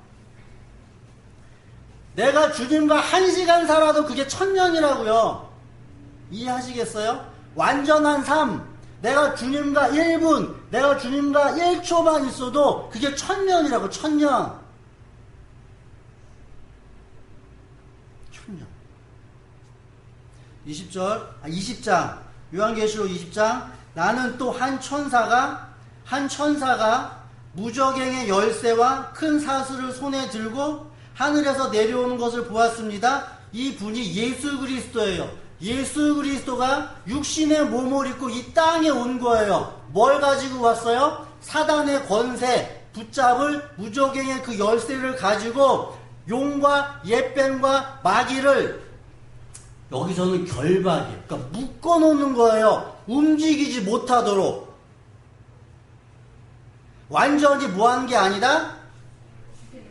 내가 주님과 1시간 살아도 그게 천년이라고요. 이해하시겠어요? 완전한 삶. 내가 주님과 1분, 내가 주님과 1초만 있어도 그게 천년이라고. 천년. 20장 요한계시록 20장 나는 또 한 천사가 무저갱의 열쇠와 큰 사슬을 손에 들고 하늘에서 내려오는 것을 보았습니다. 이 분이 예수 그리스도예요. 예수 그리스도가 육신의 몸을 입고 이 땅에 온 거예요. 뭘 가지고 왔어요? 사단의 권세 붙잡을 무저갱의 그 열쇠를 가지고 용과 옛뱀과 마귀를 여기서는 결박이에요. 그러니까 묶어놓는 거예요. 움직이지 못하도록. 완전히 뭐하는 게 아니다?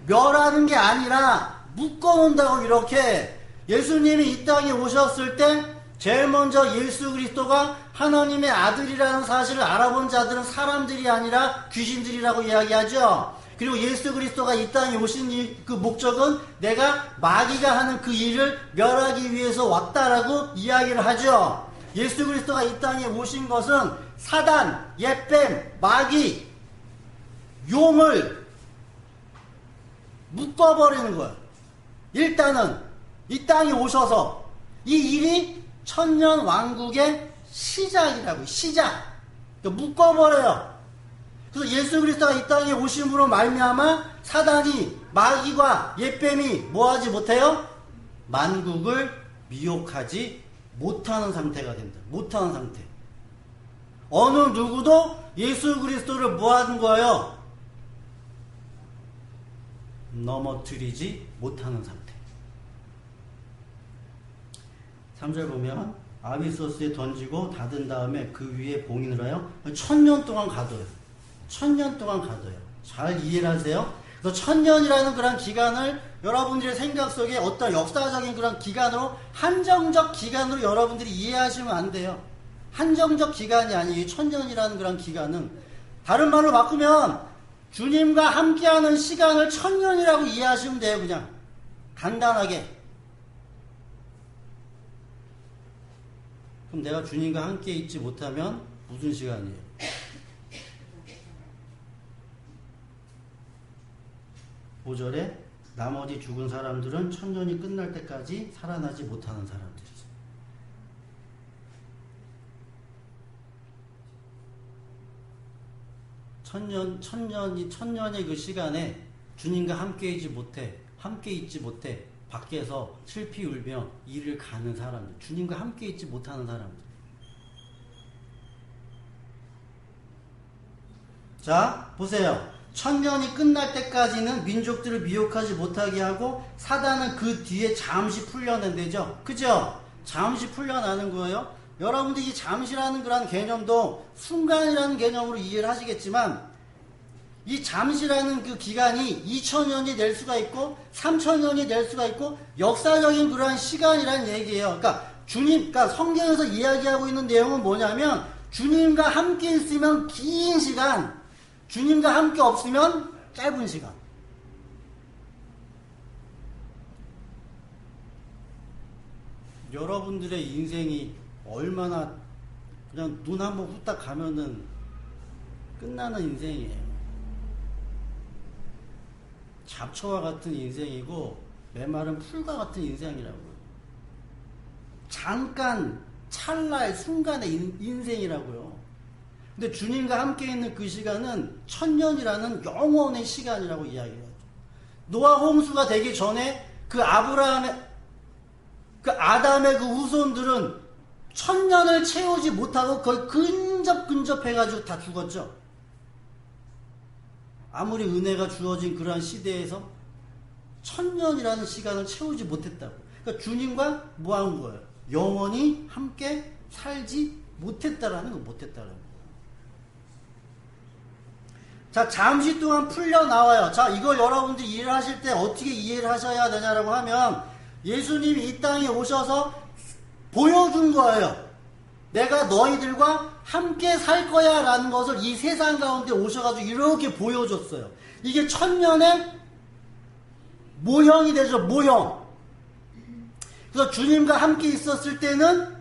멸하는 게 아니라 묶어놓는다고. 이렇게 예수님이 이 땅에 오셨을 때 제일 먼저 예수 그리스도가 하나님의 아들이라는 사실을 알아본 자들은 사람들이 아니라 귀신들이라고 이야기하죠. 그리고 예수 그리스도가 이 땅에 오신 그 목적은 내가 마귀가 하는 그 일을 멸하기 위해서 왔다라고 이야기를 하죠. 예수 그리스도가 이 땅에 오신 것은 사단, 옛뱀, 마귀, 용을 묶어버리는 거예요. 일단은 이 땅에 오셔서 이 일이 천년 왕국의 시작이라고. 시작. 그러니까 묶어버려요. 그래서 예수 그리스도가 이 땅에 오심으로 말미암아 사단이 마귀와 옛뱀이 뭐하지 못해요? 만국을 미혹하지 못하는 상태가 된다. 못하는 상태. 어느 누구도 예수 그리스도를 뭐하는 거예요? 넘어뜨리지 못하는 상태. 3절 보면 아비소스에 던지고 닫은 다음에 그 위에 봉인을 하여 1000년 동안 가둬요. 1000년 동안 가둬요. 잘 이해를 하세요? 그래서 1000년이라는 그런 기간을 여러분들의 생각 속에 어떤 역사적인 그런 기간으로, 한정적 기간으로 여러분들이 이해하시면 안 돼요. 한정적 기간이 아니에요. 1000년이라는 그런 기간은. 다른 말로 바꾸면 주님과 함께하는 시간을 1000년이라고 이해하시면 돼요. 그냥 간단하게. 그럼 내가 주님과 함께 있지 못하면 무슨 시간이에요? (5절에) 나머지 죽은 사람들은 1000년이 끝날 때까지 살아나지 못하는 사람들이죠. 천년의 그 시간에 주님과 함께 있지 못해 밖에서 슬피 울며 일을 가는 사람들, 주님과 함께 있지 못하는 사람들. 자, 보세요. 천년이 끝날 때까지는 민족들을 미혹하지 못하게 하고 사단은 그 뒤에 잠시 풀려낸대죠. 그죠? 잠시 풀려나는 거예요. 여러분들이 이 잠시라는 그런 개념도 순간이라는 개념으로 이해를 하시겠지만 이 잠시라는 그 기간이 2000년이 될 수가 있고 3000년이 될 수가 있고 역사적인 그러한 시간이라는 얘기예요. 그러니까 성경에서 이야기하고 있는 내용은 뭐냐면 주님과 함께 있으면 긴 시간, 주님과 함께 없으면 짧은 시간. 여러분들의 인생이 얼마나 그냥 눈 한번 후딱 가면은 끝나는 인생이에요. 잡초와 같은 인생이고 메마른 풀과 같은 인생이라고요. 잠깐 찰나의 순간의 인생이라고요. 근데 주님과 함께 있는 그 시간은 천년이라는 영원의 시간이라고 이야기해요. 노아 홍수가 되기 전에 그 아담의 그 후손들은 천년을 채우지 못하고 거의 근접해가지고 다 죽었죠. 아무리 은혜가 주어진 그러한 시대에서 천년이라는 시간을 채우지 못했다고. 그러니까 주님과 뭐 한 거예요? 영원히 함께 살지 못했다라는 거, 못했다라는 거. 자, 잠시 동안 풀려나와요. 자, 이걸 여러분들이 이해를 하실 때 어떻게 이해를 하셔야 되냐라고 하면 예수님이 이 땅에 오셔서 보여준 거예요. 내가 너희들과 함께 살 거야 라는 것을 이 세상 가운데 오셔가지고 이렇게 보여줬어요. 이게 천년의 모형이 되죠. 모형. 그래서 주님과 함께 있었을 때는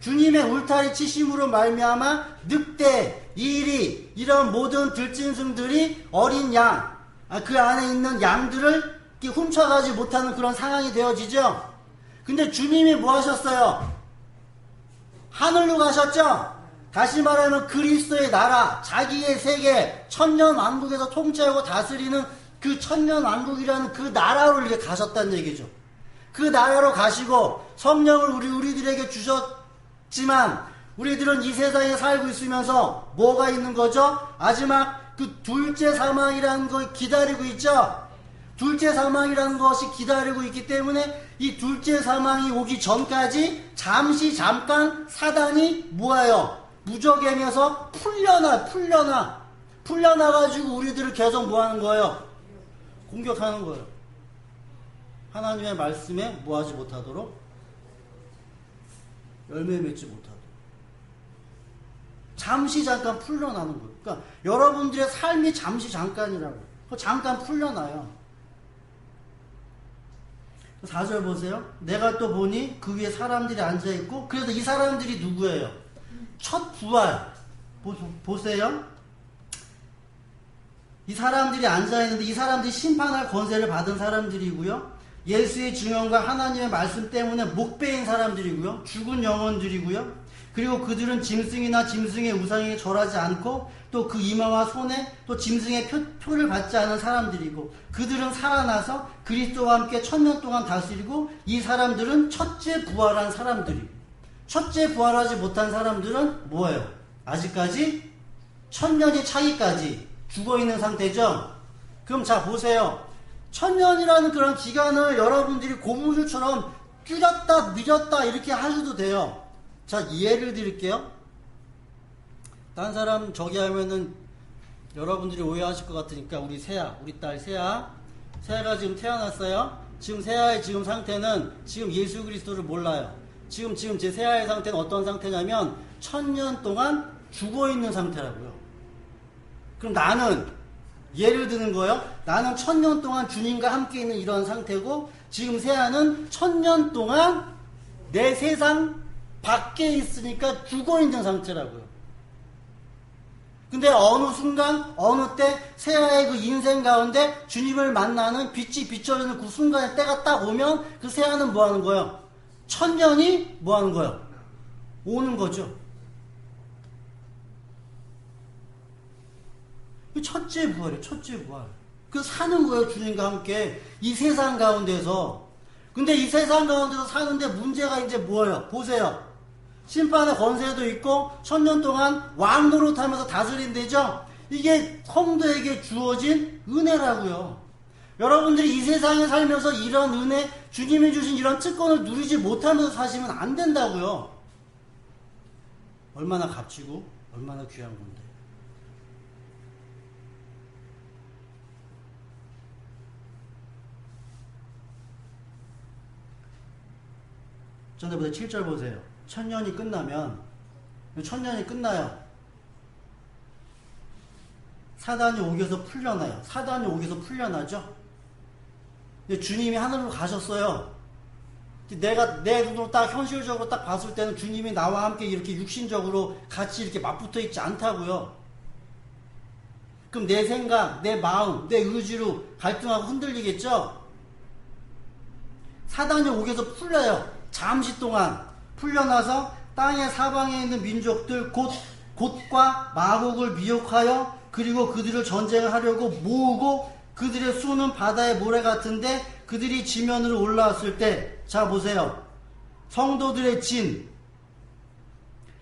주님의 울타리 치심으로 말미암아 늑대, 이리 이런 모든 들짐승들이 어린 양, 그 안에 있는 양들을 훔쳐가지 못하는 그런 상황이 되어지죠. 근데 주님이 뭐 하셨어요? 하늘로 가셨죠? 다시 말하면 그리스도의 나라, 자기의 세계, 천년왕국에서 통치하고 다스리는 그 천년왕국이라는 그 나라로 이렇게 가셨다는 얘기죠. 그 나라로 가시고 성령을 우리들에게 주셨지만 우리들은 이 세상에 살고 있으면서 뭐가 있는 거죠? 마지막 그 둘째 사망이라는 걸 기다리고 있죠? 둘째 사망이라는 것이 기다리고 있기 때문에 이 둘째 사망이 오기 전까지 잠깐 사단이 뭐예요? 무적행해서 풀려나가지고 우리들을 계속 뭐하는 거예요? 공격하는 거예요. 하나님의 말씀에 뭐하지 못하도록, 열매 맺지 못하도록. 잠깐 풀려나는 거예요. 그러니까 여러분들의 삶이 잠깐이라고. 잠깐 풀려나요. 4절 보세요. 내가 또 보니 그 위에 사람들이 앉아있고, 그래서 이 사람들이 누구예요? 첫 부활. 보세요. 이 사람들이 앉아있는데 이 사람들이 심판할 권세를 받은 사람들이고요. 예수의 증언과 하나님의 말씀 때문에 목배인 사람들이고요. 죽은 영혼들이고요. 그리고 그들은 짐승이나 짐승의 우상에 절하지 않고 또 그 이마와 손에 또 짐승의 표를 받지 않은 사람들이고 그들은 살아나서 그리스도와 함께 천년 동안 다스리고 이 사람들은 첫째 부활한 사람들이고 첫째 부활하지 못한 사람들은 뭐예요? 아직까지 천년이 차기까지 죽어있는 상태죠? 그럼 자 보세요. 천년이라는 그런 기간을 여러분들이 고무줄처럼 줄였다 밀었다 이렇게 하셔도 돼요. 자, 예를 드릴게요. 딴 사람 저기 하면은 여러분들이 오해하실 것 같으니까 우리 딸 세아가 지금 태어났어요. 지금 세아의 지금 상태는 지금 예수 그리스도를 몰라요. 지금 제 세아의 상태는 어떤 상태냐면 천년 동안 죽어있는 상태라고요. 그럼 나는 예를 드는 거예요. 나는 천년 동안 주님과 함께 있는 이런 상태고 지금 세아는 천년 동안 내 세상 밖에 있으니까 죽어있는 상태라고요. 근데 어느 순간 어느 때 세아의 그 인생 가운데 주님을 만나는 빛이 비춰지는 그 순간에 때가 딱 오면 그 세아는 뭐 하는 거예요? 천년이 뭐 하는 거예요? 오는 거죠. 첫째 부활이에요. 첫째 부활. 그 사는 거예요. 주님과 함께 이 세상 가운데서. 근데 이 세상 가운데서 사는데 문제가 이제 뭐예요? 보세요. 심판의 권세도 있고 1000년 동안 왕 노릇하면서 다스린대죠. 이게 성도에게 주어진 은혜라고요. 여러분들이 이 세상에 살면서 이런 은혜, 주님이 주신 이런 특권을 누리지 못하면서 사시면 안 된다고요. 얼마나 값지고 얼마나 귀한 건데. 전에보다 7절 보세요. 1000년이 끝나면 1000년이 끝나요. 사단이 옥에서 풀려나요. 사단이 옥에서 풀려나죠. 근데 주님이 하늘로 가셨어요. 내가 내 눈으로 딱 현실적으로 딱 봤을 때는 주님이 나와 함께 이렇게 육신적으로 같이 이렇게 맞붙어 있지 않다고요. 그럼 내 생각, 내 마음, 내 의지로 갈등하고 흔들리겠죠? 사단이 옥에서 풀려요. 잠시 동안 풀려나서 땅의 사방에 있는 민족들 곧과 마곡을 미혹하여 그리고 그들을 전쟁을 하려고 모으고 그들의 수는 바다의 모래 같은데 그들이 지면으로 올라왔을 때, 자 보세요. 성도들의 진,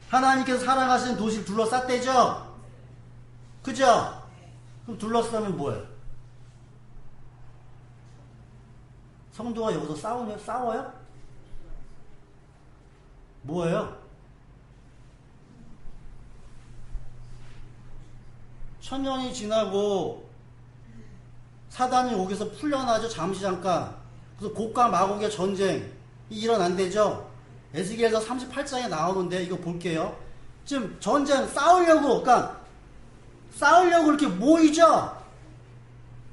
하나님께서 사랑하시는 도시를 둘러쌌대죠? 그죠? 그럼 둘러싸면 뭐예요? 성도가 여기서 싸워요? 뭐예요? 1000년이 지나고 사단이 옥에서 풀려나죠. 잠시 잠깐. 그래서 곡과 마곡의 전쟁이 일어난대죠. 에스겔서 38장에 나오는데 이거 볼게요. 지금 전쟁 싸우려고 이렇게 모이죠.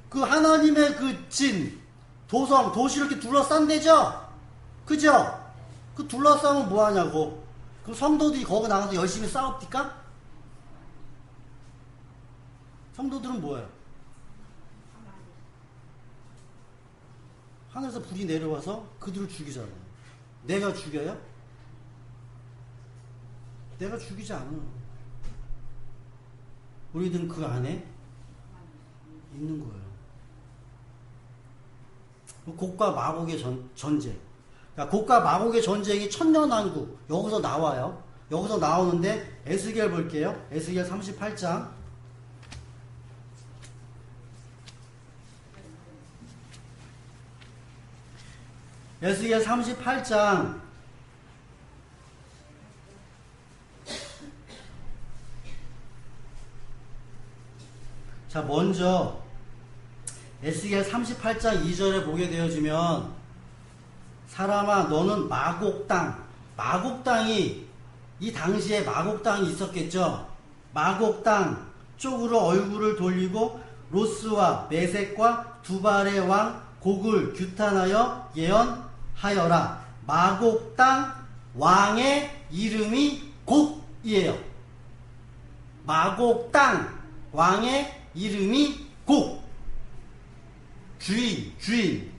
그 하나님의 그 진, 도성, 도시를 이렇게 둘러싼대죠. 그죠? 그 둘러싸면 뭐 하냐고. 그럼 성도들이 거기 나가서 열심히 싸웁니까? 성도들은 뭐예요? 하늘에서 불이 내려와서 그들을 죽이잖아요. 내가 죽여요? 내가 죽이지 않아. 우리들은 그 안에 있는 거예요. 곡과 마곡의 전쟁. 그러니까 곡과 마곡의 전쟁이 천년왕국. 여기서 나와요. 여기서 나오는데 에스겔 볼게요. 에스겔 38장. 에스겔 38장 자 먼저 에스겔 38장 2절에 보게 되어지면 사람아 너는 마곡땅이 이 당시에 마곡땅이 있었겠죠. 마곡땅 쪽으로 얼굴을 돌리고 로스와 메섹과 두발의 왕 곡을 규탄하여 예언하여라. 마곡 땅 왕의 이름이 곡이에요. 마곡 땅 왕의 이름이 곡. 주인.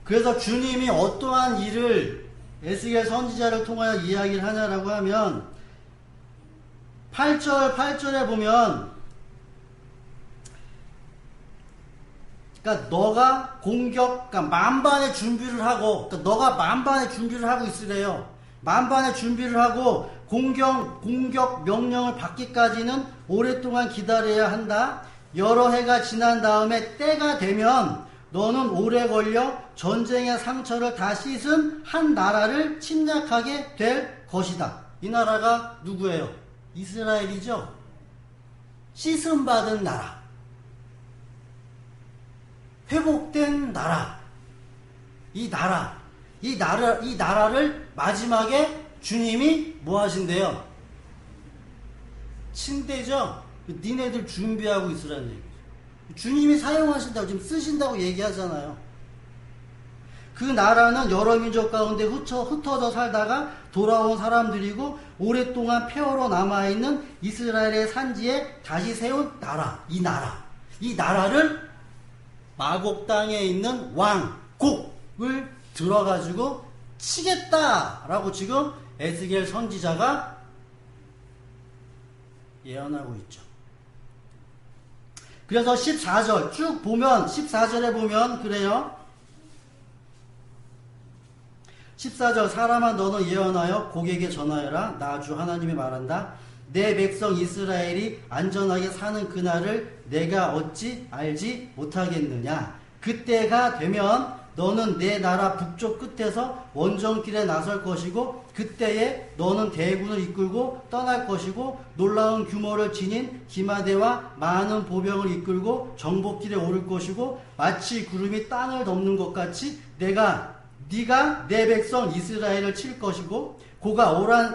그래서 주님이 어떠한 일을 에스겔 선지자를 통하여 이야기를 하냐라고 하면 8절에 보면 그러니까 너가 그러니까 만반의 준비를 하고, 그러니까 너가 만반의 준비를 하고 있으래요. 만반의 준비를 하고 공격 명령을 받기까지는 오랫동안 기다려야 한다. 여러 해가 지난 다음에 때가 되면 너는 오래 걸려 전쟁의 상처를 다 씻은 한 나라를 침략하게 될 것이다. 이 나라가 누구예요? 이스라엘이죠. 씻음받은 나라. 회복된 나라. 이 나라를 마지막에 주님이 뭐 하신대요? 친대죠? 니네들 준비하고 있으라는 얘기죠. 주님이 사용하신다고, 지금 쓰신다고 얘기하잖아요. 그 나라는 여러 민족 가운데 흩어져 살다가 돌아온 사람들이고 오랫동안 폐허로 남아있는 이스라엘의 산지에 다시 세운 나라. 이 나라를 마곡 땅에 있는 왕, 곡을 들어가지고 치겠다라고 지금 에스겔 선지자가 예언하고 있죠. 그래서 14절 쭉 보면 14절에 보면 그래요. 14절 사람아 너는 예언하여 곡에게 전하여라. 나 주 하나님이 말한다. 내 백성 이스라엘이 안전하게 사는 그날을 내가 어찌 알지 못하겠느냐. 그때가 되면 너는 내 나라 북쪽 끝에서 원정길에 나설 것이고 그때에 너는 대군을 이끌고 떠날 것이고 놀라운 규모를 지닌 기마대와 많은 보병을 이끌고 정복길에 오를 것이고 마치 구름이 땅을 덮는 것 같이 네가 내 백성 이스라엘을 칠 것이고 그가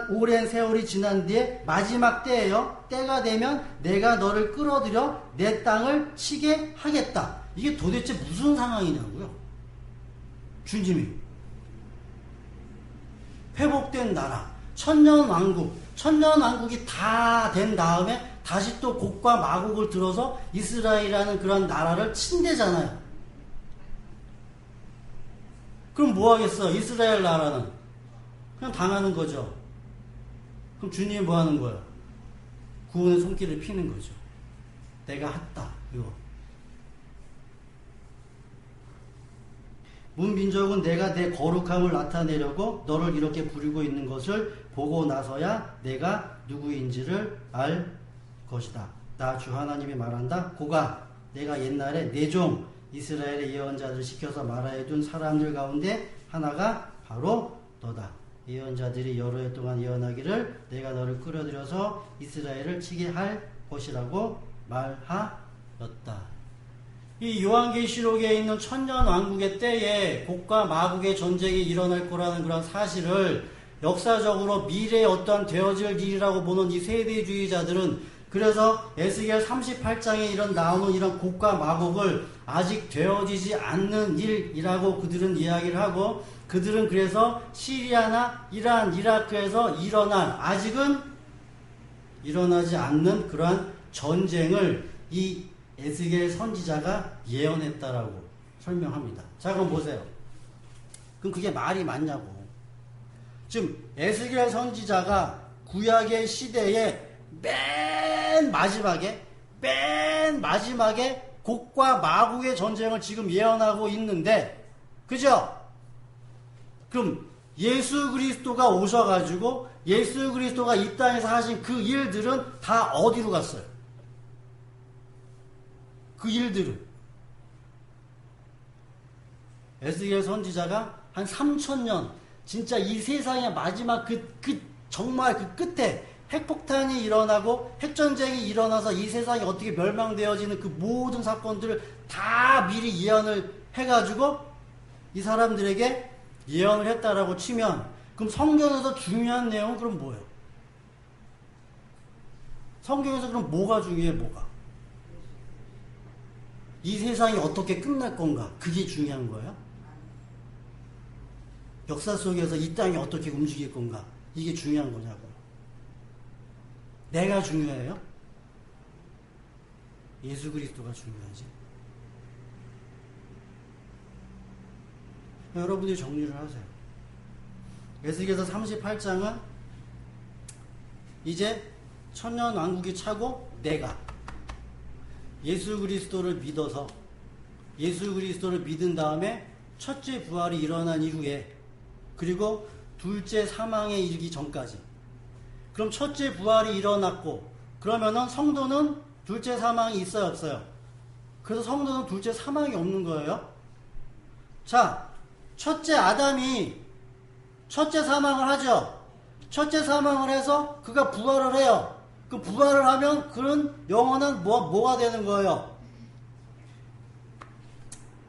오랜 세월이 지난 뒤에 마지막 때예요. 때가 되면 내가 너를 끌어들여 내 땅을 치게 하겠다. 이게 도대체 무슨 상황이냐고요. 주님이 회복된 나라 천년왕국이 다 된 다음에 다시 또 곡과 마곡을 들어서 이스라엘이라는 그런 나라를 친대잖아요. 그럼 뭐 하겠어? 이스라엘 나라는 그냥 당하는 거죠. 그럼 주님이 뭐 하는 거예요? 구원의 손길을 피는 거죠. 내가 했다. 이거. 문민족은 내가 내 거룩함을 나타내려고 너를 이렇게 부리고 있는 것을 보고 나서야 내가 누구인지를 알 것이다. 나 주 하나님이 말한다. 고가 내가 옛날에 내 종 이스라엘의 예언자들을 시켜서 말하여 둔 사람들 가운데 하나가 바로 너다. 예언자들이 여러 해 동안 예언하기를 내가 너를 끌어들여서 이스라엘을 치게 할 것이라고 말하였다. 이 요한계시록에 있는 천년왕국의 때에 곡과 마곡의 전쟁이 일어날 거라는 그런 사실을 역사적으로 미래에 어떠한 되어질 일이라고 보는 이 세대주의자들은 그래서 에스겔 38장에 나오는 이런 곡과 마곡을 아직 되어지지 않는 일이라고 그들은 이야기를 하고 그들은 그래서 시리아나 이란, 이라크에서 아직은 일어나지 않는 그러한 전쟁을 이 에스겔 선지자가 예언했다라고 설명합니다. 자, 그럼 보세요. 그럼 그게 말이 맞냐고. 지금 에스겔 선지자가 구약의 시대에 맨 마지막에 곡과 마곡의 전쟁을 지금 예언하고 있는데, 그죠? 그럼 예수 그리스도가 오셔가지고 예수 그리스도가 이 땅에서 하신 그 일들은 다 어디로 갔어요? 그 일들은 에스겔 선지자가 한 3000년 진짜 이 세상의 마지막 정말 그 끝에 핵폭탄이 일어나고 핵전쟁이 일어나서 이 세상이 어떻게 멸망되어지는 그 모든 사건들을 다 미리 예언을 해가지고 이 사람들에게 예언을 했다라고 치면 그럼 성경에서 중요한 내용은 그럼 뭐예요? 성경에서 그럼 뭐가 중요해? 뭐가? 이 세상이 어떻게 끝날 건가? 그게 중요한 거예요? 역사 속에서 이 땅이 어떻게 움직일 건가? 이게 중요한 거냐고. 내가 중요해요? 예수 그리스도가 중요하지. 여러분이 정리를 하세요. 에스겔서 38장은 이제 천년왕국이 차고 내가 예수 그리스도를 믿어서 예수 그리스도를 믿은 다음에 첫째 부활이 일어난 이후에 그리고 둘째 사망에 이르기 전까지 그럼 첫째 부활이 일어났고 그러면은 성도는 둘째 사망이 있어요 없어요? 그래서 성도는 둘째 사망이 없는 거예요. 자, 첫째 아담이 첫째 사망을 하죠. 첫째 사망을 해서 그가 부활을 해요. 그 부활을 하면 그런 영원한 뭐가 되는 거예요?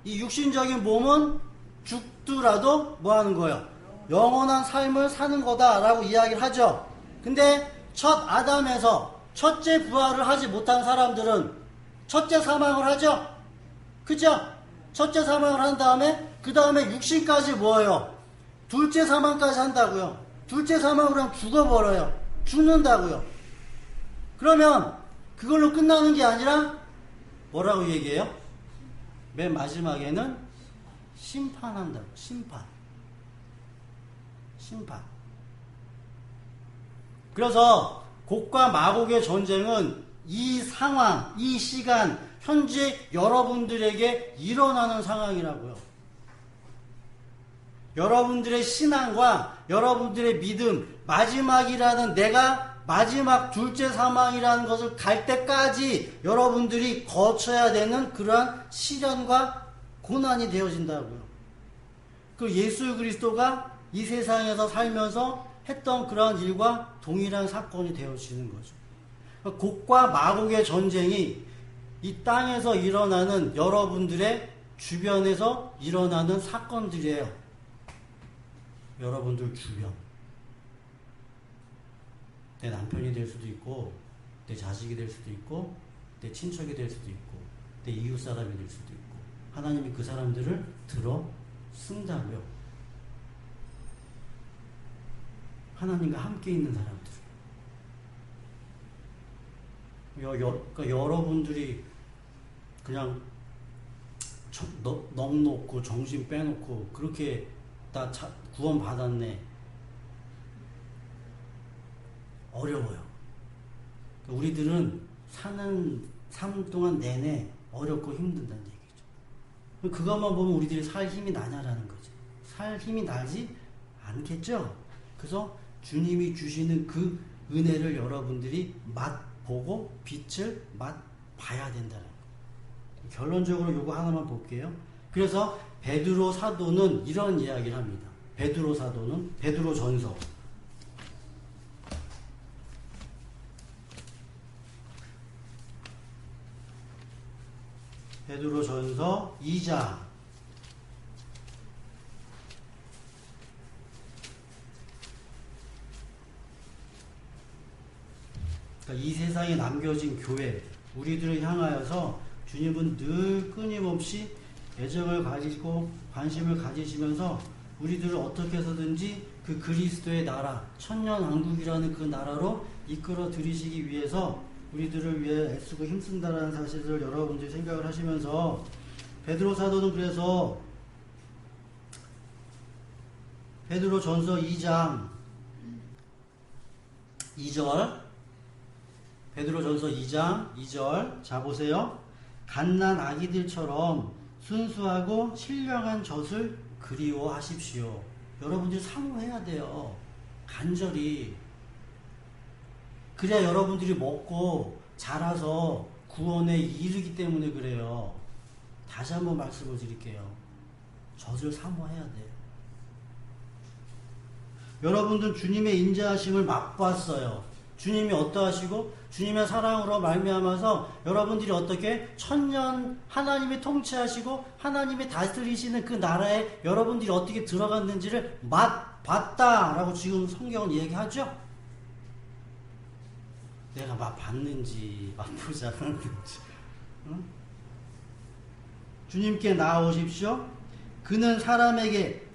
이 육신적인 몸은 죽더라도 뭐 하는 거예요? 영원한 삶을 사는 거다라고 이야기를 하죠. 근데 첫 아담에서 첫째 부활을 하지 못한 사람들은 첫째 사망을 하죠. 그죠? 첫째 사망을 한 다음에 그 다음에 육신까지 뭐예요? 둘째 사망까지 한다고요. 둘째 사망으로 하면 죽어버려요. 죽는다고요. 그러면 그걸로 끝나는 게 아니라 뭐라고 얘기해요? 맨 마지막에는 심판한다고. 심판. 그래서 곡과 마곡의 전쟁은 이 상황, 이 시간, 현재 여러분들에게 일어나는 상황이라고요. 여러분들의 신앙과 여러분들의 믿음, 마지막이라는 내가 마지막 둘째 사망이라는 것을 갈 때까지 여러분들이 거쳐야 되는 그러한 시련과 고난이 되어진다고요. 그 예수 그리스도가 이 세상에서 살면서 했던 그러한 일과 동일한 사건이 되어지는 거죠. 곡과 마곡의 전쟁이 이 땅에서 일어나는 여러분들의 주변에서 일어나는 사건들이에요. 여러분들 주변. 내 남편이 될 수도 있고, 내 자식이 될 수도 있고, 내 친척이 될 수도 있고, 내 이웃 사람이 될 수도 있고, 하나님이 그 사람들을 들어 쓴다고요. 하나님과 함께 있는 사람들. 그러니까 여러분들이 그냥 넋 놓고 정신 빼놓고 그렇게 나 구원 받았네. 어려워요. 우리들은 사는 삶 동안 내내 어렵고 힘든다는 얘기죠. 그것만 보면 우리들이 살 힘이 나냐라는 거죠. 살 힘이 나지 않겠죠. 그래서 주님이 주시는 그 은혜를 여러분들이 맛보고 빛을 맛봐야 된다는 거예요. 결론적으로 요거 하나만 볼게요. 그래서 베드로 사도는 이런 이야기를 합니다. 베드로 사도는 베드로 전서 베드로 전서 2장 '이 세상에 남겨진 교회 우리들을 향하여서 주님은 늘 끊임없이 애정을 가지고 관심을 가지시면서 우리들을 어떻게 해서든지 그 그리스도의 나라 천년왕국이라는 그 나라로 이끌어 들이시기 위해서 우리들을 위해 애쓰고 힘쓴다라는 사실을 여러분들이 생각을 하시면서 베드로 사도는 그래서 베드로 전서 2장 2절 베드로 전서 2장 2절 자 보세요. 갓난 아기들처럼 순수하고 신령한 젖을 그리워하십시오. 여러분들이 사모해야 돼요. 간절히. 그래야 여러분들이 먹고 자라서 구원에 이르기 때문에 그래요. 다시 한번 말씀을 드릴게요. 젖을 사모해야 돼요. 여러분들 주님의 인자하심을 맛봤어요. 주님이 어떠하시고 주님의 사랑으로 말미암아서 여러분들이 어떻게 천년 하나님이 통치하시고 하나님이 다스리시는 그 나라에 여러분들이 어떻게 들어갔는지를 맛봤다라고 지금 성경은 얘기하죠. 내가 맛봤는지 맛보지 않았는지. 응? 주님께 나아오십시오. 그는 사람에게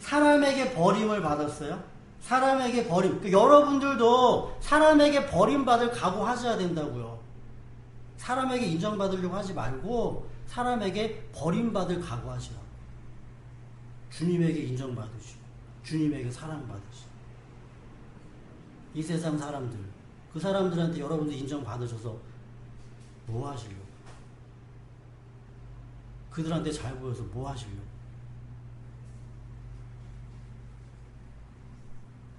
버림을 받았어요. 사람에게 버림. 그러니까 여러분들도 사람에게 버림받을 각오하셔야 된다고요. 사람에게 인정받으려고 하지 말고 사람에게 버림받을 각오하시라고. 주님에게 인정받으시고 주님에게 사랑받으시고. 이 세상 사람들, 그 사람들한테 여러분들 인정받으셔서 뭐 하시려고? 그들한테 잘 보여서 뭐 하시려고?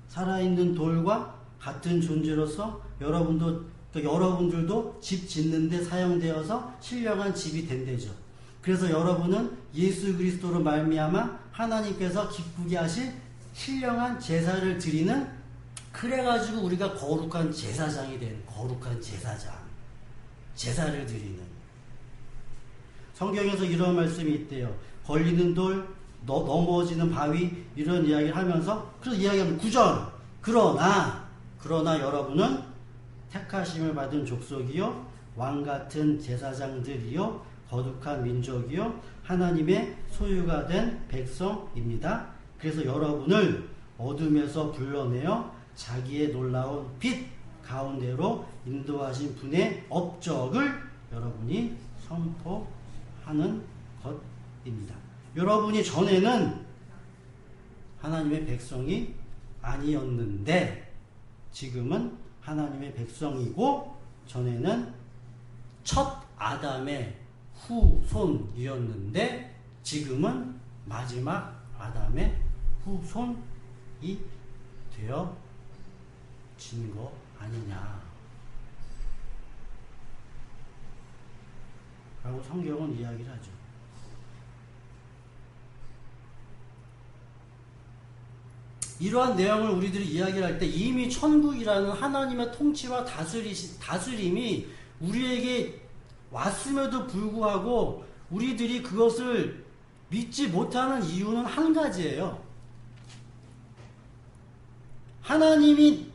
살아있는 돌과 같은 존재로서 여러분들도 집 짓는데 사용되어서 신령한 집이 된대죠. 그래서 여러분은 예수 그리스도로 말미암아 하나님께서 기쁘게 하실 신령한 제사를 드리는, 그래가지고 우리가 거룩한 제사장이 된 거룩한 제사장, 제사를 드리는. 성경에서 이런 말씀이 있대요. 걸리는 돌, 넘어지는 바위, 이런 이야기를 하면서, 그래서 이야기하면 9절. 그러나 여러분은 택하심을 받은 족속이요, 왕같은 제사장들이요, 거룩한 민족이요, 하나님의 소유가 된 백성입니다. 그래서 여러분을 어둠에서 불러내어 자기의 놀라운 빛 가운데로 인도하신 분의 업적을 여러분이 선포하는 것입니다. 여러분이 전에는 하나님의 백성이 아니었는데 지금은 하나님의 백성이고 전에는 첫 아담의 후손이었는데 지금은 마지막 아담의 후손이 되어진 거 아니냐 라고 성경은 이야기를 하죠. 이러한 내용을 우리들이 이야기를 할 때 이미 천국이라는 하나님의 통치와 다스림이 우리에게 왔음에도 불구하고 우리들이 그것을 믿지 못하는 이유는 한 가지예요. 하나님이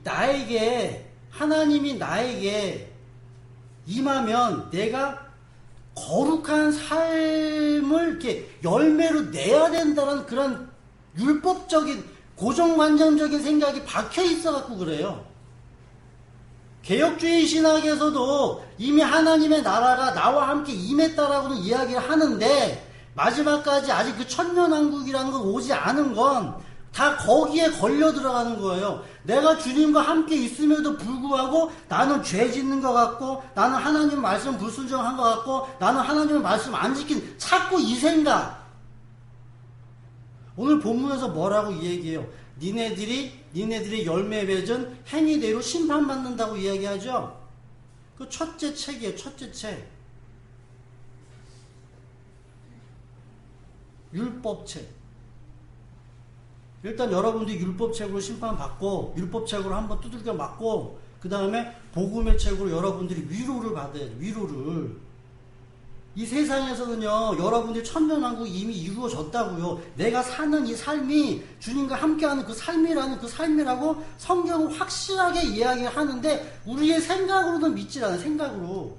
나에게 임하면 내가 거룩한 삶을 이렇게 열매로 내야 된다는 그런 율법적인 고정관념적인 생각이 박혀 있어갖고 그래요. 개혁주의 신학에서도 이미 하나님의 나라가 나와 함께 임했다라고는 이야기를 하는데 마지막까지 아직 그 천년왕국이라는 건 오지 않은 건 다 거기에 걸려 들어가는 거예요. 내가 주님과 함께 있음에도 불구하고 나는 죄 짓는 것 같고 나는 하나님 말씀 불순종한 것 같고 나는 하나님의 말씀 안 지킨 자꾸 이 생각. 오늘 본문에서 뭐라고 얘기해요? 니네들이 열매 맺은 행위대로 심판받는다고 이야기하죠. 그 첫째 책이에요. 첫째 책. 율법책. 일단 여러분들이 율법책으로 심판받고 율법책으로 한번 두들겨 맞고 그 다음에 복음의 책으로 여러분들이 위로를 받아야죠. 위로를. 이 세상에서는요, 여러분들이 천년왕국이 이미 이루어졌다고요. 내가 사는 이 삶이 주님과 함께하는 그 삶이라는 그 삶이라고 성경은 확실하게 이야기하는데 우리의 생각으로는 믿질 않아요. 생각으로.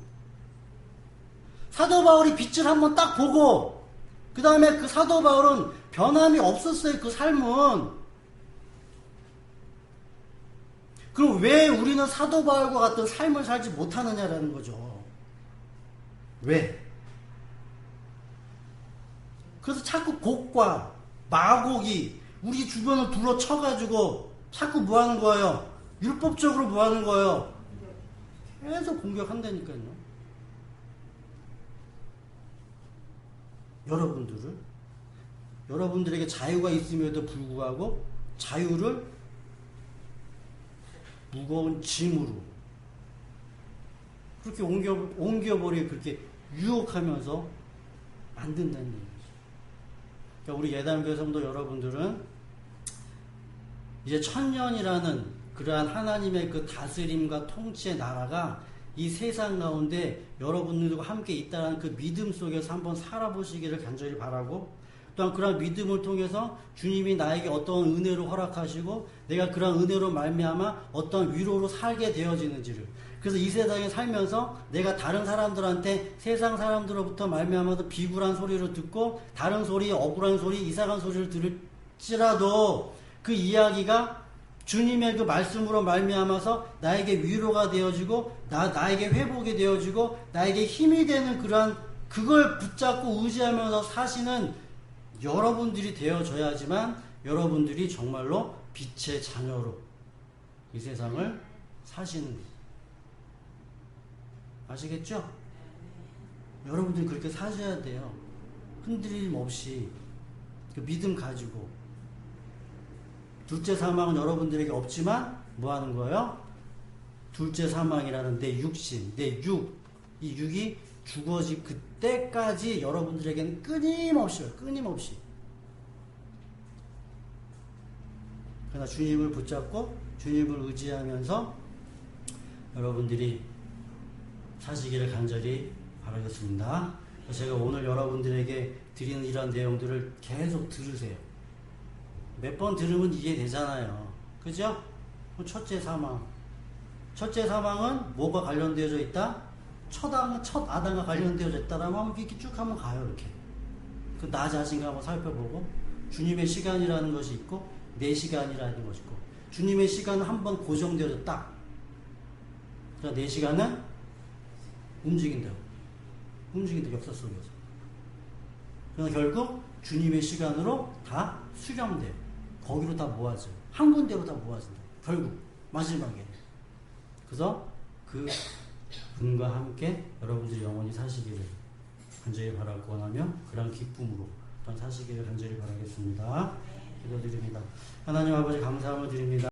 사도 바울이 빛을 한번 딱 보고 그 다음에 그 사도 바울은 변함이 없었어요. 그 삶은. 그럼 왜 우리는 사도 바울과 같은 삶을 살지 못하느냐라는 거죠. 왜? 그래서 자꾸 곡과 마곡이 우리 주변을 둘러쳐가지고 자꾸 뭐 하는 거예요? 율법적으로 뭐 하는 거예요? 계속 공격한다니까요. 여러분들에게 자유가 있음에도 불구하고 자유를 무거운 짐으로 그렇게 옮겨버리게 그렇게 유혹하면서 만든다는 얘기죠. 그러니까 우리 예단교회 성도 여러분들은 이제 천년이라는 그러한 하나님의 그 다스림과 통치의 나라가 이 세상 가운데 여러분들과 함께 있다는 그 믿음 속에서 한번 살아보시기를 간절히 바라고 또한 그런 믿음을 통해서 주님이 나에게 어떤 은혜로 허락하시고 내가 그런 은혜로 말미암아 어떤 위로로 살게 되어지는지를 그래서 이 세상에 살면서 내가 다른 사람들한테 세상 사람들로부터 말미암아서 비굴한 소리를 듣고 다른 소리, 억울한 소리, 이상한 소리를 들을지라도 그 이야기가 주님의 그 말씀으로 말미암아서 나에게 위로가 되어지고 나에게 회복이 되어지고 나에게 힘이 되는 그러한 그걸 붙잡고 의지하면서 사시는 여러분들이 되어져야지만 여러분들이 정말로 빛의 자녀로 이 세상을 사시는 거예요. 아시겠죠? 여러분들이 그렇게 사셔야 돼요. 흔들림 없이 그 믿음 가지고. 둘째 사망은 여러분들에게 없지만 뭐 하는 거예요? 둘째 사망이라는 내 육신, 내 육, 이 육이 죽어질 그때까지 여러분들에게는 끊임없이. 그러나 주님을 붙잡고 주님을 의지하면서 여러분들이 사시기를 간절히 바라겠습니다. 제가 오늘 여러분들에게 드리는 이런 내용들을 계속 들으세요. 몇 번 들으면 이해되잖아요. 그죠? 첫째 사망. 첫째 사망은 뭐가 관련되어져 있다? 첫 아담과 관련되어져 있다라면 이렇게 쭉 한번 가요. 이렇게. 그 나 자신과 한번 살펴보고 주님의 시간이라는 것이 있고 내 시간이라는 것이 있고 주님의 시간은 한번 고정되어졌다. 그러나 내 시간은 움직인다 역사 속에서. 그러나 결국 주님의 시간으로 다 수렴돼요. 거기로 다 모아져요. 한 군데로 다 모아진다. 결국 마지막에. 그래서 그 분과 함께 여러분들이 영원히 사시기를 간절히 바라고 원하며 그런 기쁨으로 또한 사시기를 간절히 바라겠습니다. 기도드립니다. 하나님 아버지 감사함을 드립니다.